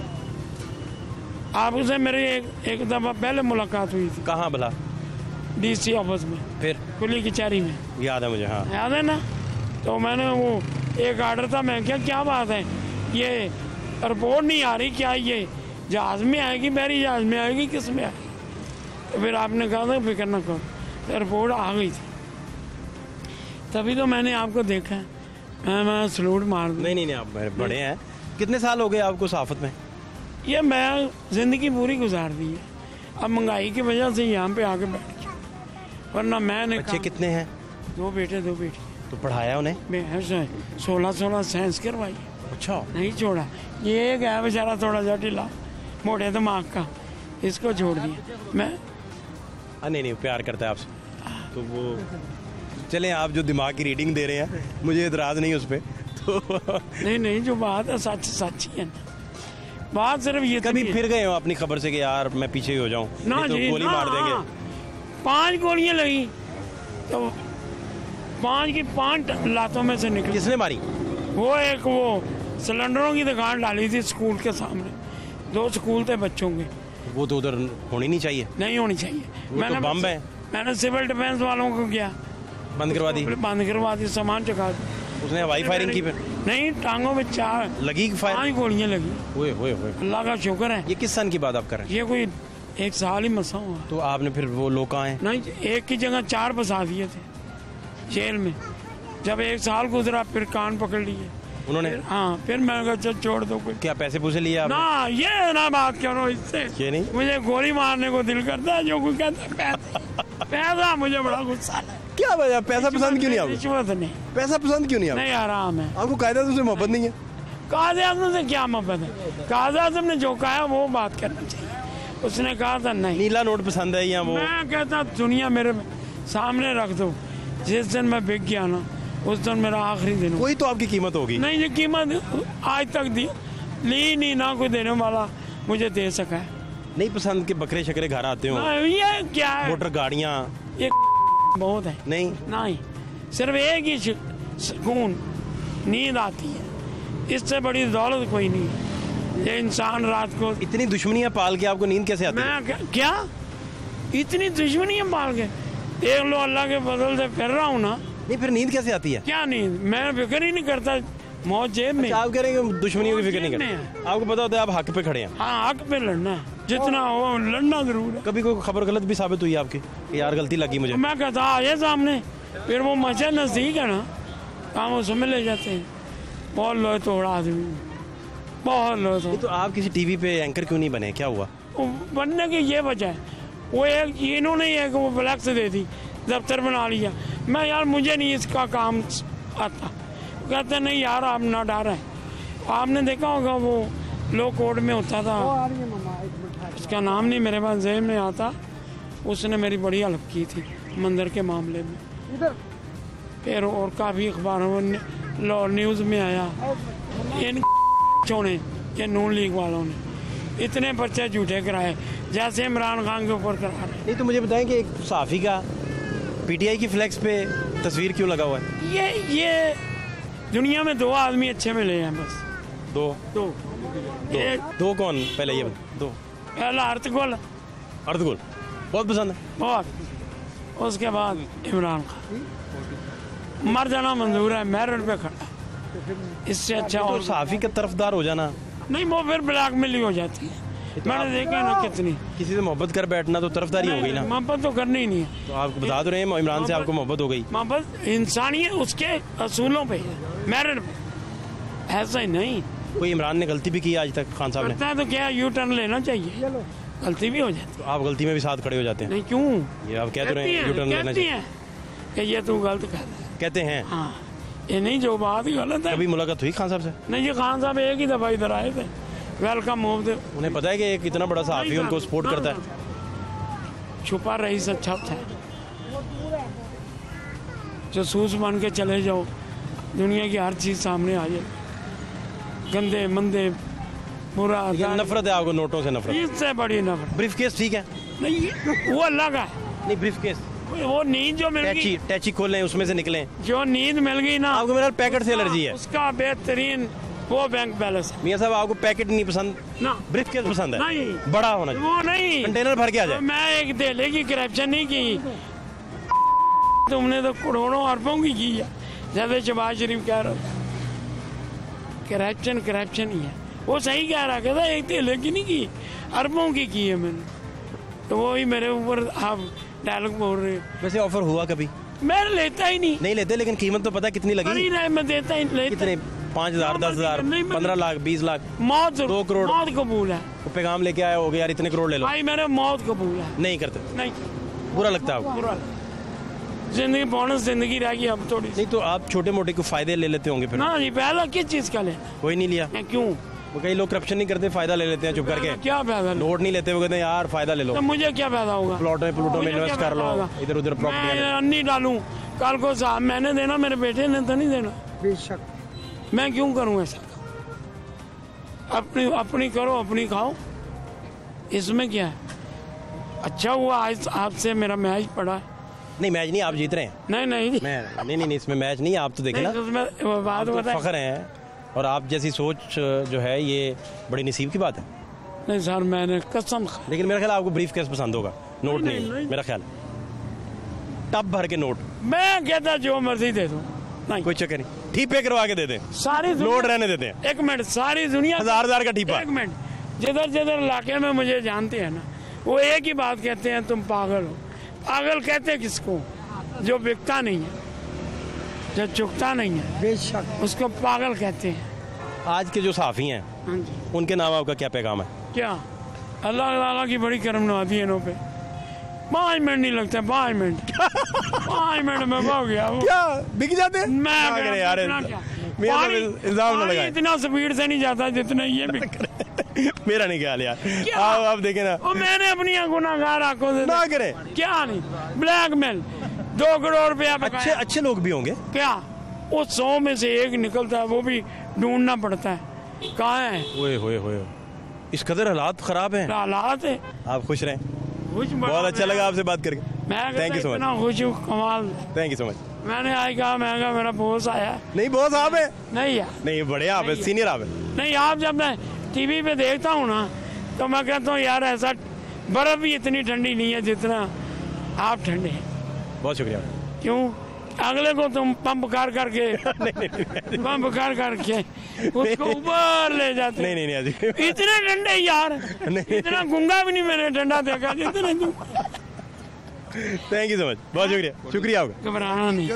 आपसे मेरी एक दफा पहले मुलाकात हुई थी, कहाँ भला? डीसी ऑफिस में, फिर कुली कचहरी में, याद है मुझे, हाँ। याद है ना? तो मैंने वो एक आर्डर था, मैं क्या बात है, ये रिपोर्ट नहीं आ रही, क्या ये जहाज में आएगी, मेरी जहाज में आएगी, किस में आएगी? तो फिर आपने कहा था फिक्र न करो, तो रिपोर्ट आ गई थी, तभी तो मैंने आपको देखा है, मैं सलूट मार दूं। नहीं, आप बड़े हैं। कितने साल हो गए आपको सहाफत में? ये मैं जिंदगी पूरी गुजार दी है, अब महंगाई की वजह से यहाँ पे आके बैठ गया, वरना मैंने बच्चे कितने हैं? 2 बेटे 2 बेटी। तो पढ़ाया उन्हें? मैं 16 साइंस करवाई, अच्छा। नहीं छोड़ा। ये एक है बेचारा थोड़ा सा ढीला, मोटे दिमाग का, इसको छोड़ दिया मैं। नहीं, प्यार करता है आपसे, तो वो चलें, आप जो दिमाग की रीडिंग दे रहे हैं मुझे इतराज नहीं उस पर, तो नहीं, जो बात है सच ही है ना, बात सिर्फ ये कभी फिर गए हो अपनी खबर से कि यार मैं पीछे ही हो जाऊं, ना नहीं तो जी, गोली मार देंगे? 5 गोलियां लगी तो 5 की 5 लातों में से निकली। किसने मारी? वो एक सिलेंडरों की दुकान डाली थी स्कूल के सामने, 2 स्कूल थे बच्चों के, वो तो उधर होनी नहीं चाहिए, नहीं होनी चाहिए। वो तो बम है। मैंने सिविल डिफेंस वालों को किया, बंद करवा दी, सामान चुका दी। उसने हवाई फायरिंग की? फिर नहीं, टांगों में 4 लगी फायर? 5 गोलियां लगी। ओए अल्लाह का शुक्र है। ये किस सन की बात आप कर रहे हैं? ये कोई 1 साल ही मसा हुआ। तो आपने फिर वो लोग कहाँ हैं? नहीं, एक की जगह 4 फंसा दिए थे जेल में, जब 1 साल गुजरा फिर कान पकड़ लिए उन्होंने। हाँ, फिर मैंने कहा चल छोड़ दो कोई। क्या पैसे पूसे लिए आपने? ना, ये ना बात करो इससे, ये नहीं, मुझे गोली मारने को दिल करता है, जो कोई कहता है पैसा मुझे बड़ा गुस्सा है। क्या वजह? पैसा पसंद क्यों नहीं आपको? रिश्वत नहीं, पैसा पसंद क्यों नहीं आपको? नहीं, आराम है। आपको कायदा से मोहब्बत नहीं है? काज़ी आज़म से क्या मोहब्बत है? काज़ी आज़म ने जो कहा वो बात करना चाहिए, उसने कहा था नहीं। नीला नोट पसंद है या वो? मैं कहता दुनिया मेरे सामने रख दो, जिस दिन मैं बिक गया ना उस दिन मेरा आखिरी दिन हो। कोई तो आपकी कीमत होगी। नहीं, ये कीमत आज तक ली नहीं, ना कोई देने वाला मुझे दे सका है। नहीं पसंद के बकरे शकरे घर आते हो? ये क्या है? मोटर गाड़ियाँ ये बहुत है। नहीं, सिर्फ एक ही सुकून, नींद आती है, इससे बड़ी दौलत कोई नहीं है। ये इंसान रात को इतनी दुश्मनियां पाल के आपको नींद कैसे आती है? मैं क्या इतनी दुश्मनियां पाल के देख लो, अल्लाह के फजल से फिर रहा हूँ ना। नहीं, फिर नींद कैसे आती है? क्या नींद? मैं फिक्र ही नहीं करता, मौत जेब में। आप कह रहे हैं दुश्मनियों की फिक्र नहीं करते, आपको पता होता है आप हक पे खड़े हैं। हाँ, हक पे लड़ना है, जितना हो लड़ना जरूर है। कभी कोई खबर गलत भी साबित हुई आपकी कि यार गलती लगी मुझे? मैं कहता आए सामने, फिर वो मस्जिद नजदीक है ना, काम उसमें ले जाते हैं। बहुत लोहे तोड़ा आदमी, बहुत लोहे तोड़ा। तो आप किसी टीवी पे एंकर क्यों नहीं बने? क्या हुआ? बनने की ये वजह है, वो एक इन्होंने एक वो फ्लैक्स दे दी, दफ्तर बना लिया। मैं यार मुझे नहीं इसका काम आता, कहते नहीं यार आप ना डर है। आपने देखा होगा वो लो कोर्ट में होता था, उसका नाम नहीं मेरे पास ज़हन में आता, उसने मेरी बड़ी हेल्प की थी मंदिर के मामले में। फिर और काफ़ी अखबारों में न्यूज़ में आया, इन ने, ये नून लीग वालों ने इतने पर्चे झूठे कराए जैसे इमरान खान के ऊपर करा रहे। नहीं तो मुझे बताएं कि एक सहाफ़ी का पीटीआई की फ्लैक्स पे तस्वीर क्यों लगा हुआ है? ये दुनिया में 2 आदमी अच्छे मिले हैं बस। दो दो कौन? पहले ये दो। पहला अर्तगुल बहुत पसंद है बहुत, उसके बाद इमरान खान। मर जाना मंजूर है, मेरिट पे खड़ा, इससे अच्छा और और सहाफ़ी का तरफदार हो जाना नहीं, वो फिर ब्लैकमेल ही हो जाती है। मैंने देखा ना कितनी, किसी से मोहब्बत कर बैठना तो तरफदारी हो गई ना। मोहब्बत तो करनी ही नहीं है। तो आप बता दो रहे हैं इमरान से आपको मोहब्बत हो गई? मोहब्बत इंसानियत उसके असूलों पे है, मेरिट पे, ऐसा ही नहीं। कोई इमरान ने गलती भी की आज तक खान साहब ने? करता है तो क्या यू टर्न लेना चाहिए, गलती भी हो जाती तो आप गलती में भी साथ खड़े हो जाते है। हैं? नहीं, क्यों? ये आप कह तो रहे हैं यू टर्न लेना चाहिए, कि ये तू गलत कर रहा है। कहते हैं। हाँ, ये नहीं, जो बात गलत है। कभी मुलाकात हुई खान साहब से? नहीं, ये खान साहब एक ही दफा इधर आए थे, वेलकम ऑफ द। उन्हें पता है कि एक इतना बड़ा सहाफ़ी उनको सपोर्ट करता है। छुपा रईस अच्छा था, जासूस बन के चले जाओ, दुनिया की हर चीज़ सामने आ जाए, गंदे मंदे बुरा। नफरत है आपको नोटों से? नफरत, इससे बड़ी नफरत। ब्रीफ केस ठीक है? नहीं, वो अलग है। नहीं, ब्रीफ केस, वो नींद जो मिल गई, टैची खोल लें, उसमें से निकलें। जो नींद मिल गई ना, आपको मेरा पैकेट से एलर्जी है। उसका बेहतरीन वो बैंक बैलेंस है। मियां साहब, आपको पैकेट नहीं पसंद ना, ब्रीफ केस पसंद है? नहीं, बड़ा होना चाहिए, वो नहीं, कंटेनर भर के आ जाए। मैं एक धेले की करप्शन नहीं की, तुमने तो करोड़ों अरबों की है। जैसे शहबाज शरीफ कह रहा था करप्शन ही है, वो सही कह रहा, कहता एक धेले की नहीं की, अरबों की है मैंने। तो वो ही मेरे ऊपर आप डायलॉग बोल रहे हो। वैसे ऑफर हुआ कभी? मैं लेता ही नहीं लेते, लेकिन कीमत तो पता कितनी लगी? मैं देता ही नहीं। कितने? 5,000, 10,000, 15 लाख, 20 लाख? मौत 2 करोड़? मौत कबूल है। वो पैगाम लेके आया होगा यार इतने करोड़ ले लो। भाई मेरे मौत कबूल है। नहीं करते? नहीं, बुरा लगता है आपको? बुरा। जिंदगी बोनस जिंदगी रह गई अब थोड़ी। नहीं तो आप छोटे मोटे को फायदे ले लेते होंगे फिर? ना जी, पहला किस चीज का लेना? कोई नहीं लिया? क्यों? वो कई लोग करप्शन नहीं करते, फायदा ले लेते हैं चुप करके। क्या फायदा? नोट नहीं लेते, वो कहते हैं यार फायदा ले लो। तो मुझे क्या फायदा होगा? प्लॉटों में इन्वेस्ट कर लो, इधर उधर प्रॉपर्टी। मैं अन्नी डालूं, कल को साहब मैंने देना, मेरे बेटे ने तो नहीं देना। बेशक। मैं क्यों करूं ऐसा? अपनी करो, अपनी खाओ, इसमें क्या है? अच्छा हुआ आज आपसे मेरा मैच पड़ा है। नहीं, मैच नहीं, आप जीत रहे हैं। नहीं, इसमें मैच नहीं, आप तो देखें ना, बात तो फख्र हैं, और आप जैसी सोच जो है ये बड़ी नसीब की बात है। नहीं सर, मैंने कसम। लेकिन मेरा ख्याल आपको ब्रीफ केस पसंद होगा, नोट नहीं। मेरा ख्याल टब भर के नोट। मैं कहता जो मर्जी दे दो, नहीं कोई चक्कर नहीं, ठीपे करवा के दे दें, सारी नोट रहने देते हैं। एक मिनट, सारी दुनिया 1000 का ठीपा। एक मिनट, जिधर इलाके में मुझे जानते हैं ना, वो एक ही बात कहते हैं, तुम पागल हो। पागल कहते किसको? जो बिकता नहीं है, जो चुकता नहीं है, बेशक उसको पागल कहते हैं। आज के जो साफ़ी हैं, हाँ जी, उनके नाम आपका क्या पैगाम है? क्या अल्लाह ताला की बड़ी करम नवाज़ी है इन्हों पे। 5 मिनट नहीं लगते, 5 मिनट 5 मिनट में हो गया वो। क्या बिक जाते हैं? मैं यार इल्जाम ना लगाएं। इतना स्पीड से नहीं जाता जितना ये मेरा नहीं ख्याल यार। आप देखें ना, वो मैंने अपनी गुनाहगार आंखों से ना करें। क्या नहीं, ब्लैकमेल 2 करोड़ रुपया। अच्छे लोग भी होंगे क्या? वो 100 में से एक निकलता है, वो भी ढूंढना पड़ता है, कहाँ है? होए इस कदर हालात खराब हैं। हालात है। आप खुश रहें। बहुत अच्छा लगा आपसे बात करके। मैं थैंक यू सो मच। खुश हूँ, कमाल। Thank you so much. मैंने आज कहा, मैं कहा मेरा बॉस आया। नहीं, बॉस आप है? नहीं यार, नहीं, बड़े आप है, सीनियर आप है। नहीं, आप जब मैं टीवी पे देखता हूँ ना, तो मैं कहता हूँ यार ऐसा बर्फ भी इतनी ठंडी नहीं है जितना आप ठंडे हैं। बहुत शुक्रिया। क्यों? अगले को तुम पंप कर करके पंप कर करके उसको ऊपर ले जाते। नहीं इतने ठंडे यार, इतना गुंगा भी नहीं मैंने ठंडा देखा जितने तुम। थैंक यू सो मच, बहुत शुक्रिया आपका। घबराना नहीं।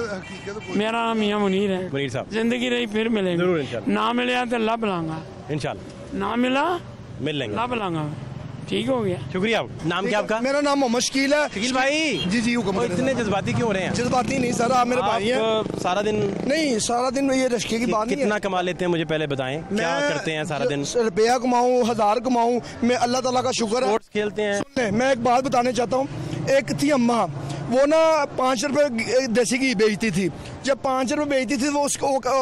मेरा नाम मियां मुनीर है। मुनीर साहब, जिंदगी रही फिर मिलेंगे जरूर इंशाल्लाह। ना मिले तो लब लाऊंगा इंशाल्लाह। ना मिला मिल लेंगे, लब लाऊंगा। ठीक हो गया, शुक्रिया आपका। नाम क्या आपका? मेरा नाम मोहम्मद शकील है। शकील भाई जी हुक्म करें। इतने जज्बाती क्यों हो रहे हैं? जज्बाती नहीं सर, आप मेरे भाई हैं। सारा दिन? नहीं, सारा दिन ये रश्के की बात नहीं है। कितना कमा लेते हैं मुझे पहले बताएं, क्या करते हैं सारा दिन? रुपया कमाऊं, 1000 कमाऊं, मैं अल्लाह ताला का शुक्र है। स्पोर्ट्स खेलते हैं? सुनने, मैं एक बात बताने चाहता हूँ। एक थी अम्मा, वो ना 5 रुपए देसी घी बेचती थी। जब 5 रुपए बेचती थी, वो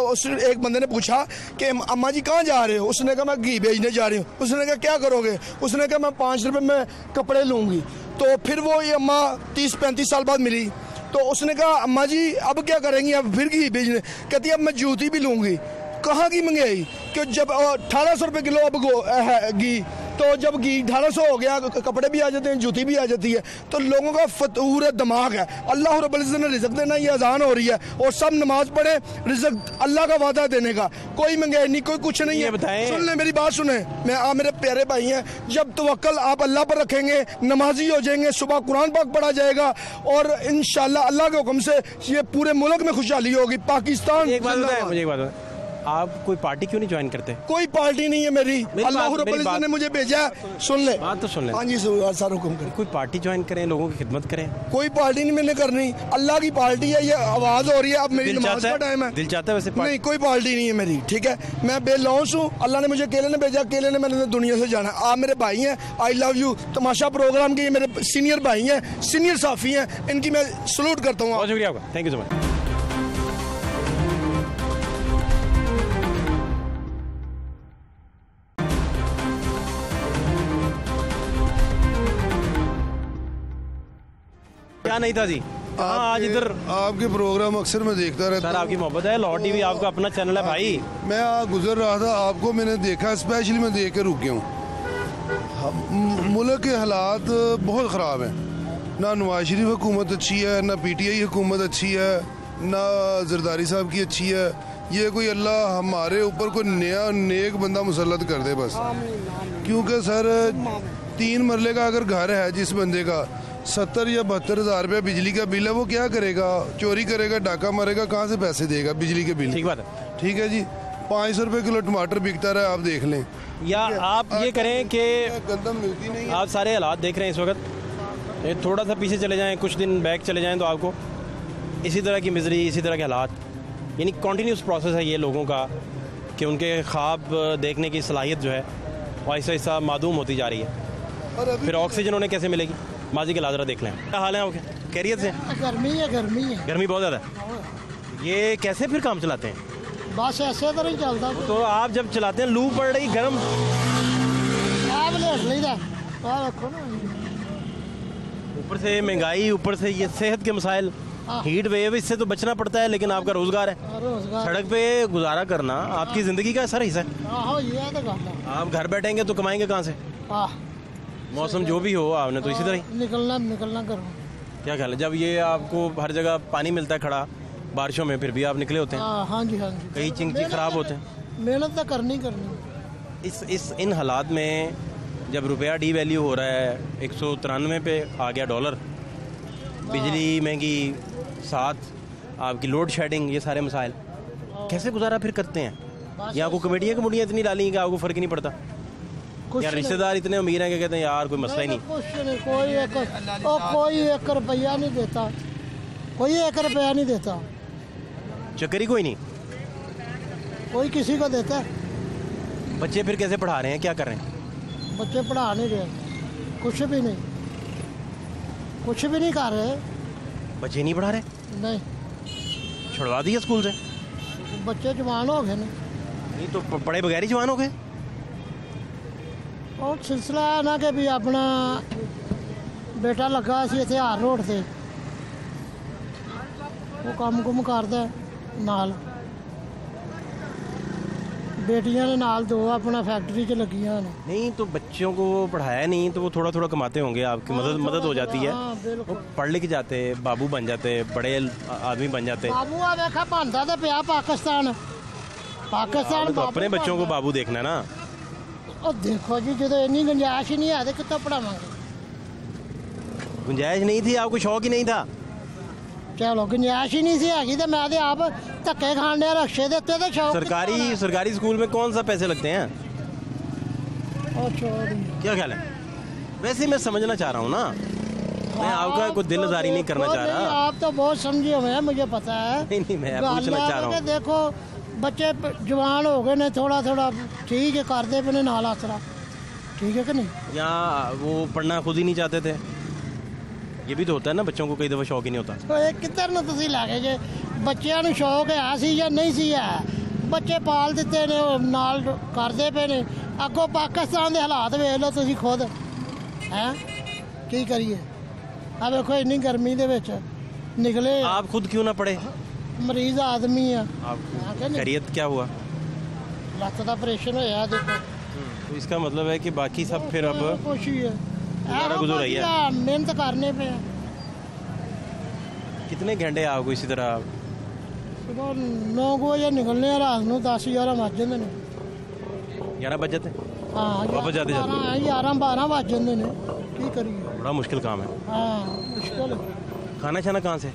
उस एक बंदे ने पूछा कि अम्मा जी कहाँ जा रहे हो? उसने कहा मैं घी बेचने जा रही हूँ। उसने कहा क्या करोगे? उसने कहा मैं 5 रुपए में कपड़े लूँगी। तो फिर वो ये अम्मा 30-35 साल बाद मिली, तो उसने कहा अम्मा जी अब क्या करेंगी? अब फिर घी बेचने? कहती अब मैं जूती भी लूँगी। कहाँ की महंगाई कि जब 1800 रुपये किलो अब घी, तो जब घी 1800 हो गया, कपड़े भी आ जाते हैं, जूती भी आ जाती है। तो लोगों का फतूर दिमाग है। अल्लाह रब्बुल इज़्ज़त ने रिज़्क़ देना, ये अजान हो रही है और सब नमाज पढ़े, रिज़्क़ अल्लाह का वादा देने का, कोई महंगाई नहीं, कोई कुछ नहीं है। सुन ले मेरी बात, सुने, मैं आप मेरे प्यारे भाई हैं। जब तवक्कल आप अल्लाह पर रखेंगे, नमाजी हो जाएंगे, सुबह कुरान पाक पढ़ा जाएगा और इंशाल्लाह अल्लाह के हुक्म से ये पूरे मुल्क में खुशहाली होगी। पाकिस्तान एक बात बताएं मुझे, एक बात आप कोई पार्टी क्यों नहीं ज्वाइन करते? कोई पार्टी नहीं है मेरी, अल्लाह रब्बुल इज्जत ने मुझे भेजा है। सुन ले बात तो सुन ले। हाँ जी सर हुक्म करें। कोई पार्टी ज्वाइन करें, लोगों की खिदमत करें। कोई पार्टी नहीं मैंने करनी, अल्लाह की पार्टी है, ये आवाज हो रही है, अब मेरी दिल नमाज चाहता का टाइम है। दिल चाहता है वैसे नहीं कोई पार्टी नहीं है मेरी, ठीक है। मैं बेलौंस हूँ, अल्लाह ने मुझे अकेले ने भेजा, अकेले ने मैंने दुनिया से जाना। आप मेरे भाई हैं, आई लव यू। तमाशा प्रोग्राम के मेरे सीनियर भाई हैं, सीनियर साफी हैं, इनकी मैं सलूट करता हूँ। बहुत शुक्रिया आपका, थैंक यू सो मच। क्या नहीं था जी? हाँ आज इधर आपके प्रोग्राम अक्सर मैं देखता रहता सर, आपकी मोहब्बत है, लाहौर टीवी आपका अपना चैनल है भाई। मैं गुजर रहा था, आपको मैंने देखा, स्पेशली मैं देख के रुक गया हूँ। मुल्क के हालात बहुत ख़राब हैं, ना नवाज शरीफ हुकूमत अच्छी है, ना PTI हुकूमत अच्छी है, ना जरदारी साहब की अच्छी है। ये कोई अल्लाह हमारे ऊपर कोई नया नेक बंदा मुसल्लत कर दे बस। क्योंकि सर 3 मरले का अगर घर है जिस बंदे का 70 या 72 हज़ार रुपया बिजली का बिल है, वो क्या करेगा? चोरी करेगा, डाका मारेगा, कहाँ से पैसे देगा बिजली के बिल? ठीक बात है। ठीक है जी, 500 रुपये किलो टमाटर बिकता रहा, आप देख लें। या आप ये करें कि गंदम मिलती नहीं है। आप सारे हालात देख रहे हैं इस वक्त, ये थोड़ा सा पीछे चले जाएं, कुछ दिन बैक चले जाएं तो आपको इसी तरह की मिजरी, इसी तरह के हालात, यानी कॉन्टीन्यूस प्रोसेस है ये लोगों का कि उनके ख्वाब देखने की सलाहियत जो है वो ऐसा ऐसा मादूम होती जा रही है। फिर ऑक्सीजन उन्हें कैसे मिलेगी? माजी के लाजरा देख लें। क्या हाल है आपके? खैरियत से? गर्मी है, गर्मी है, गर्मी बहुत ज़्यादा है। ये कैसे फिर काम चलाते हैं? बस ऐसे तरह ही चलता। तो आप जब चलाते हैं, लू पड़ रही, गर्म, आप लेट लीदा रखो ना, ऊपर से महंगाई, ऊपर से ये सेहत के मसाइल, हीट वेव, इससे तो बचना पड़ता है, लेकिन आपका रोजगार है, रोजगार सड़क पे गुजारा करना आपकी जिंदगी का सारा हिस्सा है। आहो ये तो गल है। आप घर बैठेंगे तो कमाएंगे कहाँ से? मौसम जो भी हो, आपने तो इसी तरह ही निकलना करो। क्या ख्याल है, जब ये आपको हर जगह पानी मिलता है खड़ा बारिशों में, फिर भी आप निकले होते हैं, हाँ जी, हाँ जी, कई चिंकी खराब होते हैं। मेहनत तो करनी। इन हालात में जब रुपया डी वैल्यू हो रहा है, 193 पे आ गया डॉलर, बिजली महंगी, साथ आपकी लोड शेडिंग, ये सारे मसाइल कैसे गुजारा फिर करते हैं? या आपको कमेटियाँ कमुटियाँ इतनी डाली कि आपको फ़र्क ही नहीं पड़ता? या रिश्तेदार इतने अमीर हैं कि कहते हैं यार कोई मसला ही नहीं? कुछ नहीं, कोई एक रुपया नहीं देता, कोई 1 रुपया नहीं देता, चक्कर ही कोई नहीं, कोई किसी को देता है। बच्चे फिर कैसे पढ़ा रहे हैं, क्या कर रहे हैं? बच्चे पढ़ा नहीं रहे, कुछ भी नहीं कर रहे। बच्चे नहीं पढ़ा रहे? नहीं, छुड़वा दिया स्कूल से? बच्चे जवान हो गए नहीं तो पढ़े बगैर ही जवान हो गए। और सिलसिला है ना कि भी अपना बेटा लगा सी इत्थे हार रोड से, वो काम कुम करदा नाल, बेटियां ने नाल 2 अपना फैक्ट्री च लगियां ने। नहीं तो बच्चों को पढ़ाया नहीं तो वो थोड़ा थोड़ा कमाते होंगे, आपकी मदद हो जाती है, वो पढ़ लिख जाते, बाबू बन जाते, बड़े आदमी बन जाते। बाबू आ देखा बनता तो पिया पाकिस्तान तो अपने बच्चों को बाबू देखना है ना। और देखो जी, जो इन्नी गुंजाइश ही नहीं है तो कितना पढ़ावांगे? गुंजाइश नहीं थी, आपको शौक ही नहीं था? चलो गुंजाइश ही नहीं सी हैगी तो मैं आप धक्के खाने रक्शे देते तो शौक। सरकारी स्कूल में कौन सा पैसे लगते हैं? क्या ख्याल है? वैसे मैं समझना चाह रहा हूँ ना, मैं आपका कोई दिल आजारी नहीं करना चाह रहा। आप तो बहुत समझे हुए हैं, मुझे पता है। नहीं मैं पूछना चाह रहा हूँ। देखो बच्चे जवान हो गए ने, थोड़ा थोड़ा ठीक है करते पे नाल आसरा, ठीक है कि नहीं? या वो पढ़ना खुद ही नहीं चाहते थे? ये भी तो होता है ना, बच्चों को कई दफ़ा शौक ही नहीं होता। तो एक किधर न तुसी लैके जे बच्चों को शौक है सी या नहीं सी है, बच्चे पाल दिते ने, नाल करते पे ने। अगों पाकिस्तान के हालात वेख लो तुसी खुद, हैं की करिए? आ देखो इन्नी गर्मी दे विच निकले। आप खुद क्यों ना पढ़े? मरीज आदमी है। खैरियत क्या हुआ? लत्त का ऑपरेशन होया देखो। तो इसका मतलब है कि बाकी सब फिर अब कुछ ही है, गुजर रही है, मेहनत करने पे। कितने घंटे आपको इसी तरह? सुबह 9 बजे निकलने, रात को 10-11 बज जाते हैं। 11 बज जाते? हाँ, वापस जाते 11-12 बज जाते हैं। की करिए, बड़ा मुश्किल काम है। हाँ मुश्किल। खाना छाना कहाँ से?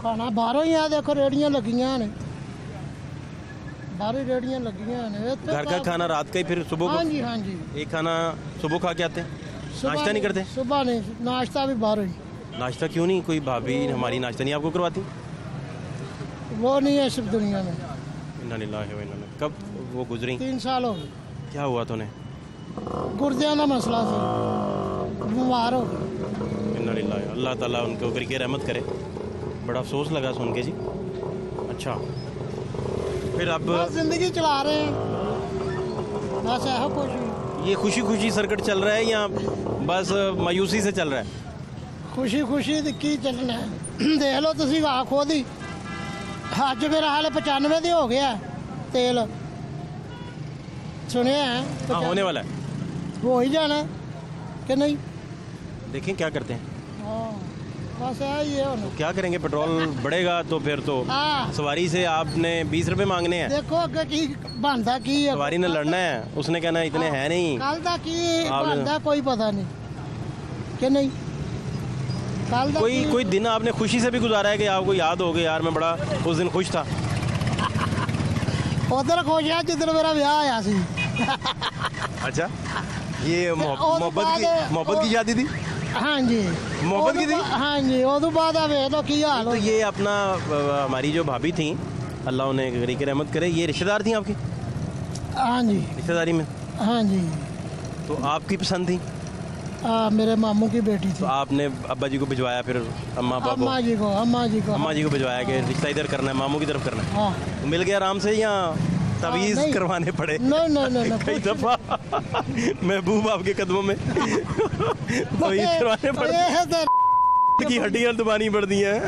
खाना बाहरों ही है, देखो रेहड़ियाँ लगियां ने, बाहर रेडियां लगी हैं। घर का खाना रात का ही, फिर सुबह हाँ को जी हाँ जी, एक खाना सुबह खा के आते हैं, नाश्ता नहीं करते? सुबह नहीं, नाश्ता भी बाहर ही। नाश्ता क्यों नहीं? कोई भाभी हमारी नाश्ता नहीं आपको करवाती? वो नहीं है सिर्फ दुनिया में। इन्ना लिल्लाहि व इन्ना इलैहि। कब वो गुजरी? 3 साल हो गए। क्या हुआ तो उन्हें? गुर्दियां का मसला से बीमार हो गए। इन्ना लिल्लाहि, अल्लाह ताला उनके ऊपर की रहमत करे। बड़ा अफसोस लगा सुन के जी। अच्छा, फिर अब बस जिंदगी चला रहे हैं, बस ऐसा कुछ। ये खुशी खुशी सर्किट चल रहा है या बस मायूसी से चल रहा है? खुशी खुशी की चलना है। देख लो तुसी आख खुद ही, अज मेरा हाल 95 दे हो गया तेल, सुनिया है? हाँ, होने वाला है। हो ही जाना कि नहीं? देखें क्या करते हैं। हाँ, बस यही है होना। क्या करेंगे, पेट्रोल बढ़ेगा तो फिर तो हाँ। सवारी से आपने 20 रुपए मांगने हैं। देखो अगे की बनता की है, सवारी ने लड़ना है, उसने कहना इतने हैं नहीं। कल का की आपने- बनता कोई पता नहीं कि नहीं। कल का की- कोई दिन आपने खुशी से भी गुजारा है कि आपको याद हो गया यार मैं बड़ा उस दिन खुश था? उधर खुश है जिधर मेरा ब्याह आया सी। अच्छा, ये मोहब्बत की शादी थी? हाँ जी, मोहब्बत की थी? हाँ जी, उदू बाद वे लो की हाल तो हो। ये अपना हमारी जो भाभी थी, अल्लाह उन्हें गरीब की रहमत करे, ये रिश्तेदार थी आपकी? हाँ जी रिश्तेदारी में? हाँ जी, तो आपकी पसंद थी? मेरे मामू की बेटी तो थी। आपने अब्बा जी को भिजवाया, फिर अम्मा अम्मा पापा जी को, अम्मा जी को, अम्मा जी को भिजवाया कि रिश्ता इधर करना है, मामू की तरफ करना है? हाँ। तो मिल गया आराम से या तवीज़ नहीं। करवाने पड़े? नहीं नहीं नहीं कई दफा महबूब आपके कदमों में तवीज़ करवाने पड़े की हड्डियां दबानी पड़ती हैं।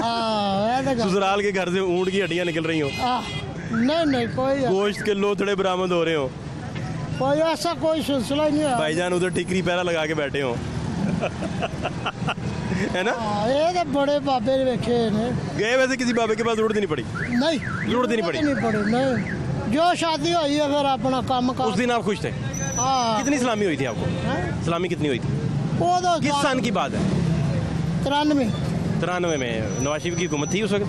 ससुराल के घर से ऊँट की हड्डियां निकल रही हो, नहीं नहीं कोई गोश्त के लोथड़े बरामद हो रहे हो, कोई ऐसा कोई सिलसिला ही नहीं है। भाईजान उधर टिकरी पैरा लगा के बैठे हो है ना? ये तो बड़े बाबे देखे ने। गए वैसे किसी बाबे के पास जरूरत नहीं पड़ी? नहीं जरूरत नहीं पड़ी। नहीं पड़ी, नहीं। जो शादी हुई है फिर अपना काम उस दिन आप खुश थे? हाँ। कितनी सलामी हुई थी आपको? हैं? सलामी कितनी हुई थी? वो तो किस सन की बात है? 93 में नवाज शरीफ की हुकूमत थी उस वक्त?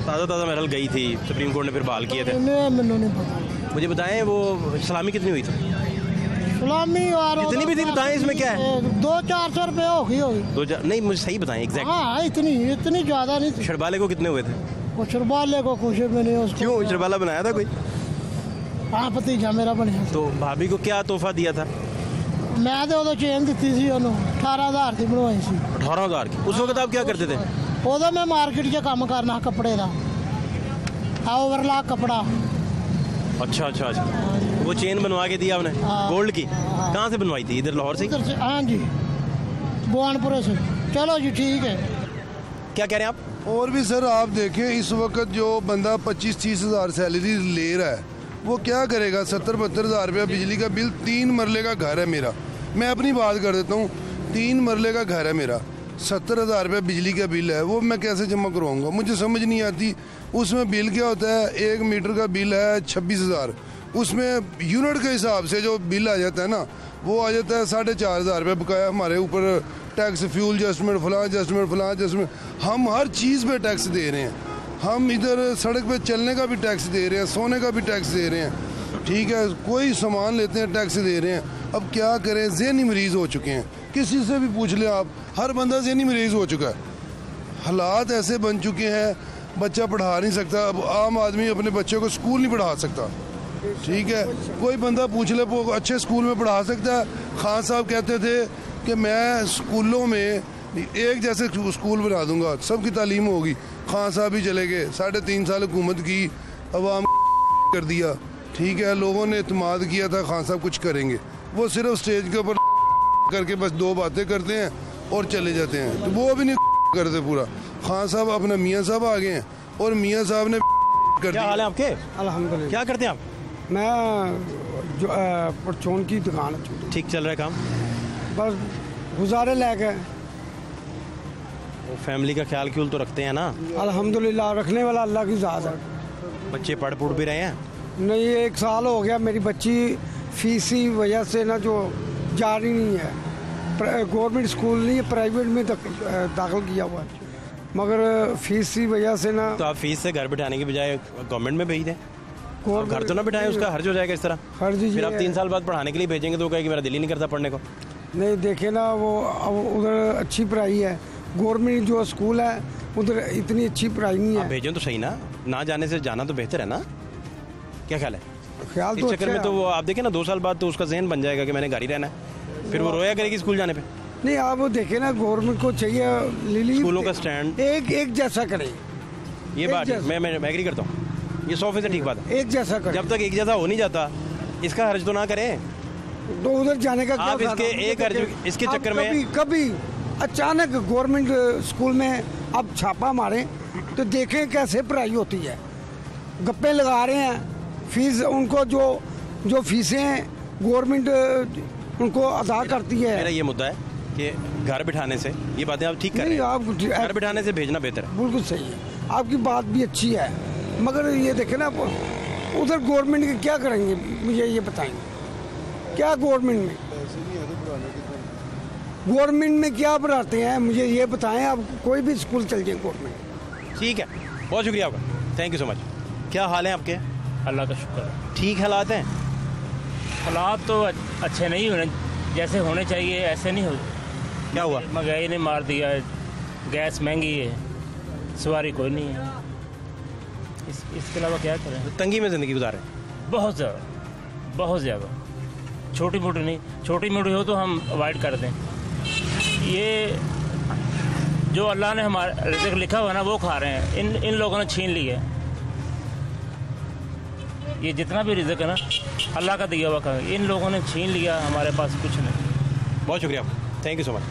ताज़ा महल गई थी, सुप्रीम कोर्ट ने फिर बहाल किए थे। मैंने नहीं पता। मुझे बताएं वो सलामी कितनी हुई थी? सलामी और जितनी भी थी बताएं, इसमें क्या है? 200-400 रुपये होगी। नहीं, मुझे सही बताएं एग्जैक्ट। हाँ, इतनी ज्यादा नहीं थी। शरबाले को कितने हुए थे? कुछ वाले को कुछ में नहीं उसको। क्यों, शरबाला बनाया था कोई? हाँ, भतीजा मेरा बनया। तो भाभी को क्या तोहफा दिया था? मैं तो उदो चेन दी सी उन्होंने, 18,000 की बनवाई सी। 18,000 की? उस वक्त आप क्या करते थे? उदो मैं मार्केट च काम करना कपड़े का, ओवरलॉक कपड़ा। अच्छा, वो चेन बनवा के दिया आपने गोल्ड की? कहाँ से बनवाई थी? इधर लाहौर से? हाँ जी, बुआनपुरे से। चलो जी ठीक है। क्या कह रहे हैं आप? और भी सर आप देखें, इस वक्त जो बंदा 25-30 हज़ार सैलरी ले रहा है वो क्या करेगा? 70-72 हज़ार रुपया बिजली का बिल। 3 मरले का घर है मेरा, मैं अपनी बात कर देता हूँ। 3 मरले का घर है मेरा, 70 हज़ार रुपया बिजली का बिल है, वो मैं कैसे जमा करवाऊँगा? मुझे समझ नहीं आती। उसमें बिल क्या होता है? 1 मीटर का बिल है 26,000, उसमें यूनिट के हिसाब से जो बिल आ जाता है ना, वो आ जाता है 4,500 रुपये बकाया हमारे ऊपर। टैक्स, फ्यूल एडजस्टमेंट, फलां एडजस्टमेंट। हम हर चीज़ पे टैक्स दे रहे हैं। हम इधर सड़क पे चलने का भी टैक्स दे रहे हैं, सोने का भी टैक्स दे रहे हैं, ठीक है? कोई सामान लेते हैं टैक्स दे रहे हैं। अब क्या करें? ज़हनी मरीज़ हो चुके हैं, किसी से भी पूछ लें आप, हर बंदा ज़हनी मरीज़ हो चुका है। हालात ऐसे बन चुके हैं, बच्चा पढ़ा नहीं सकता। अब आम आदमी अपने बच्चे को स्कूल नहीं पढ़ा सकता, ठीक है? कोई बंदा पूछ ले वो अच्छे स्कूल में पढ़ा सकता है। खान साहब कहते थे कि मैं स्कूलों में एक जैसे स्कूल बना दूंगा, सबकी तालीम होगी। खान साहब ही चले गए, 3.5 साल हुकूमत की, अवाम कर दिया, ठीक है? लोगों ने इत्मीनान किया था खान साहब कुछ करेंगे, वो सिर्फ स्टेज के ऊपर करके बस 2 बातें करते हैं और चले जाते हैं, तो वो भी नहीं करते पूरा। खान साहब अपने मियाँ साहब आ गए हैं और मियाँ साहब ने कर क्या हाल है आपके? अल्हम्दुलिल्लाह। क्या करते हैं आप? मैं जो परचून की दुकान है। ठीक चल रहा है काम? बस गुजारे लायक है। वो फैमिली का ख्याल क्यों तो रखते हैं ना? अल्हम्दुलिल्लाह, रखने वाला अल्लाह की ज़ात है। बच्चे पढ़ पुढ़ भी रहे हैं? नहीं, 1 साल हो गया मेरी बच्ची फीस की वजह से ना जो जा रही नहीं है। गवर्नमेंट स्कूल नहीं है, प्राइवेट में दाखिल किया हुआ है, मगर फीस की वजह से ना। तो आप फीस से घर बिठाने की बजाय गवर्नमेंट में भेज दें? आप घर तो ना बिठाएं, उसका हर्ज हो जाएगा इस तरह। हर्ज फिर आप ये 3 साल बाद पढ़ाने के लिए भेजेंगे तो वो कहेगी मेरा दिल ही नहीं करता पढ़ने को। नहीं देखे ना, वो अब उधर अच्छी पढ़ाई है, गवर्नमेंट जो स्कूल है उधर इतनी अच्छी पढ़ाई नहीं आप है। भेजें तो सही ना जाने से जाना तो बेहतर है ना, क्या ख्याल है? ख्याल इस तो चक्कर अच्छा में तो है। वो आप देखें ना 2 साल बाद तो उसका जहन बन जाएगा कि मैंने घर ही रहना है, फिर वो रोया करेगी स्कूल जाने पे। नहीं आप वो देखे ना, गवर्नमेंट को चाहिए लिली स्कूलों का स्टैंड एक जैसा करे, ये एक बात जैसा। मैं एग्री करता हूँ, ये 100% ठीक बात है। एक जैसा करे। जब तक एक जैसा हो नहीं जाता इसका हर्ज तो ना करें। तो उधर जाने का क्या आप फायदा? इसके एक हर्ज इसके आप चक्कर में कभी अचानक गवर्नमेंट स्कूल में अब छापा मारे तो देखें कैसे पढ़ाई होती है। गप्पे लगा रहे हैं, फीस उनको जो फीसें गवर्नमेंट उनको अदा करती है। मेरा ये मुद्दा है कि घर बिठाने से, ये बातें आप ठीक कर रहे नहीं, हैं, आप घर बिठाने से भेजना बेहतर है। बिल्कुल सही है, आपकी बात भी अच्छी है, मगर ये देखें ना उधर गवर्नमेंट के क्या करेंगे, मुझे ये बताएंगे क्या गवर्नमेंट में क्या पढ़ाते हैं, मुझे ये बताएं। आप कोई भी स्कूल चल जाए गवर्नमेंट। ठीक है, बहुत शुक्रिया आपका, थैंक यू सो मच। क्या हाल है आपके? अल्लाह का शुक्र है। ठीक हालात हैं? हालात तो अच्छे नहीं होने जैसे होने चाहिए, ऐसे नहीं हो। क्या हुआ? महंगाई ने मार दिया है, गैस महंगी है, सवारी कोई नहीं है, इसके अलावा क्या करें? तंगी में ज़िंदगी गुजार रहे हैं। बहुत ज़्यादा। छोटी मोटी हो तो हम अवॉइड कर दें। ये जो अल्लाह ने हमारे रिज़्क़ लिखा हुआ ना वो खा रहे हैं, इन लोगों ने छीन लिया है। ये जितना भी रिज़्क़ है ना अल्लाह का दिया हुआ, इन लोगों ने छीन लिया, हमारे पास कुछ नहीं। बहुत शुक्रिया, थैंक यू सो मच।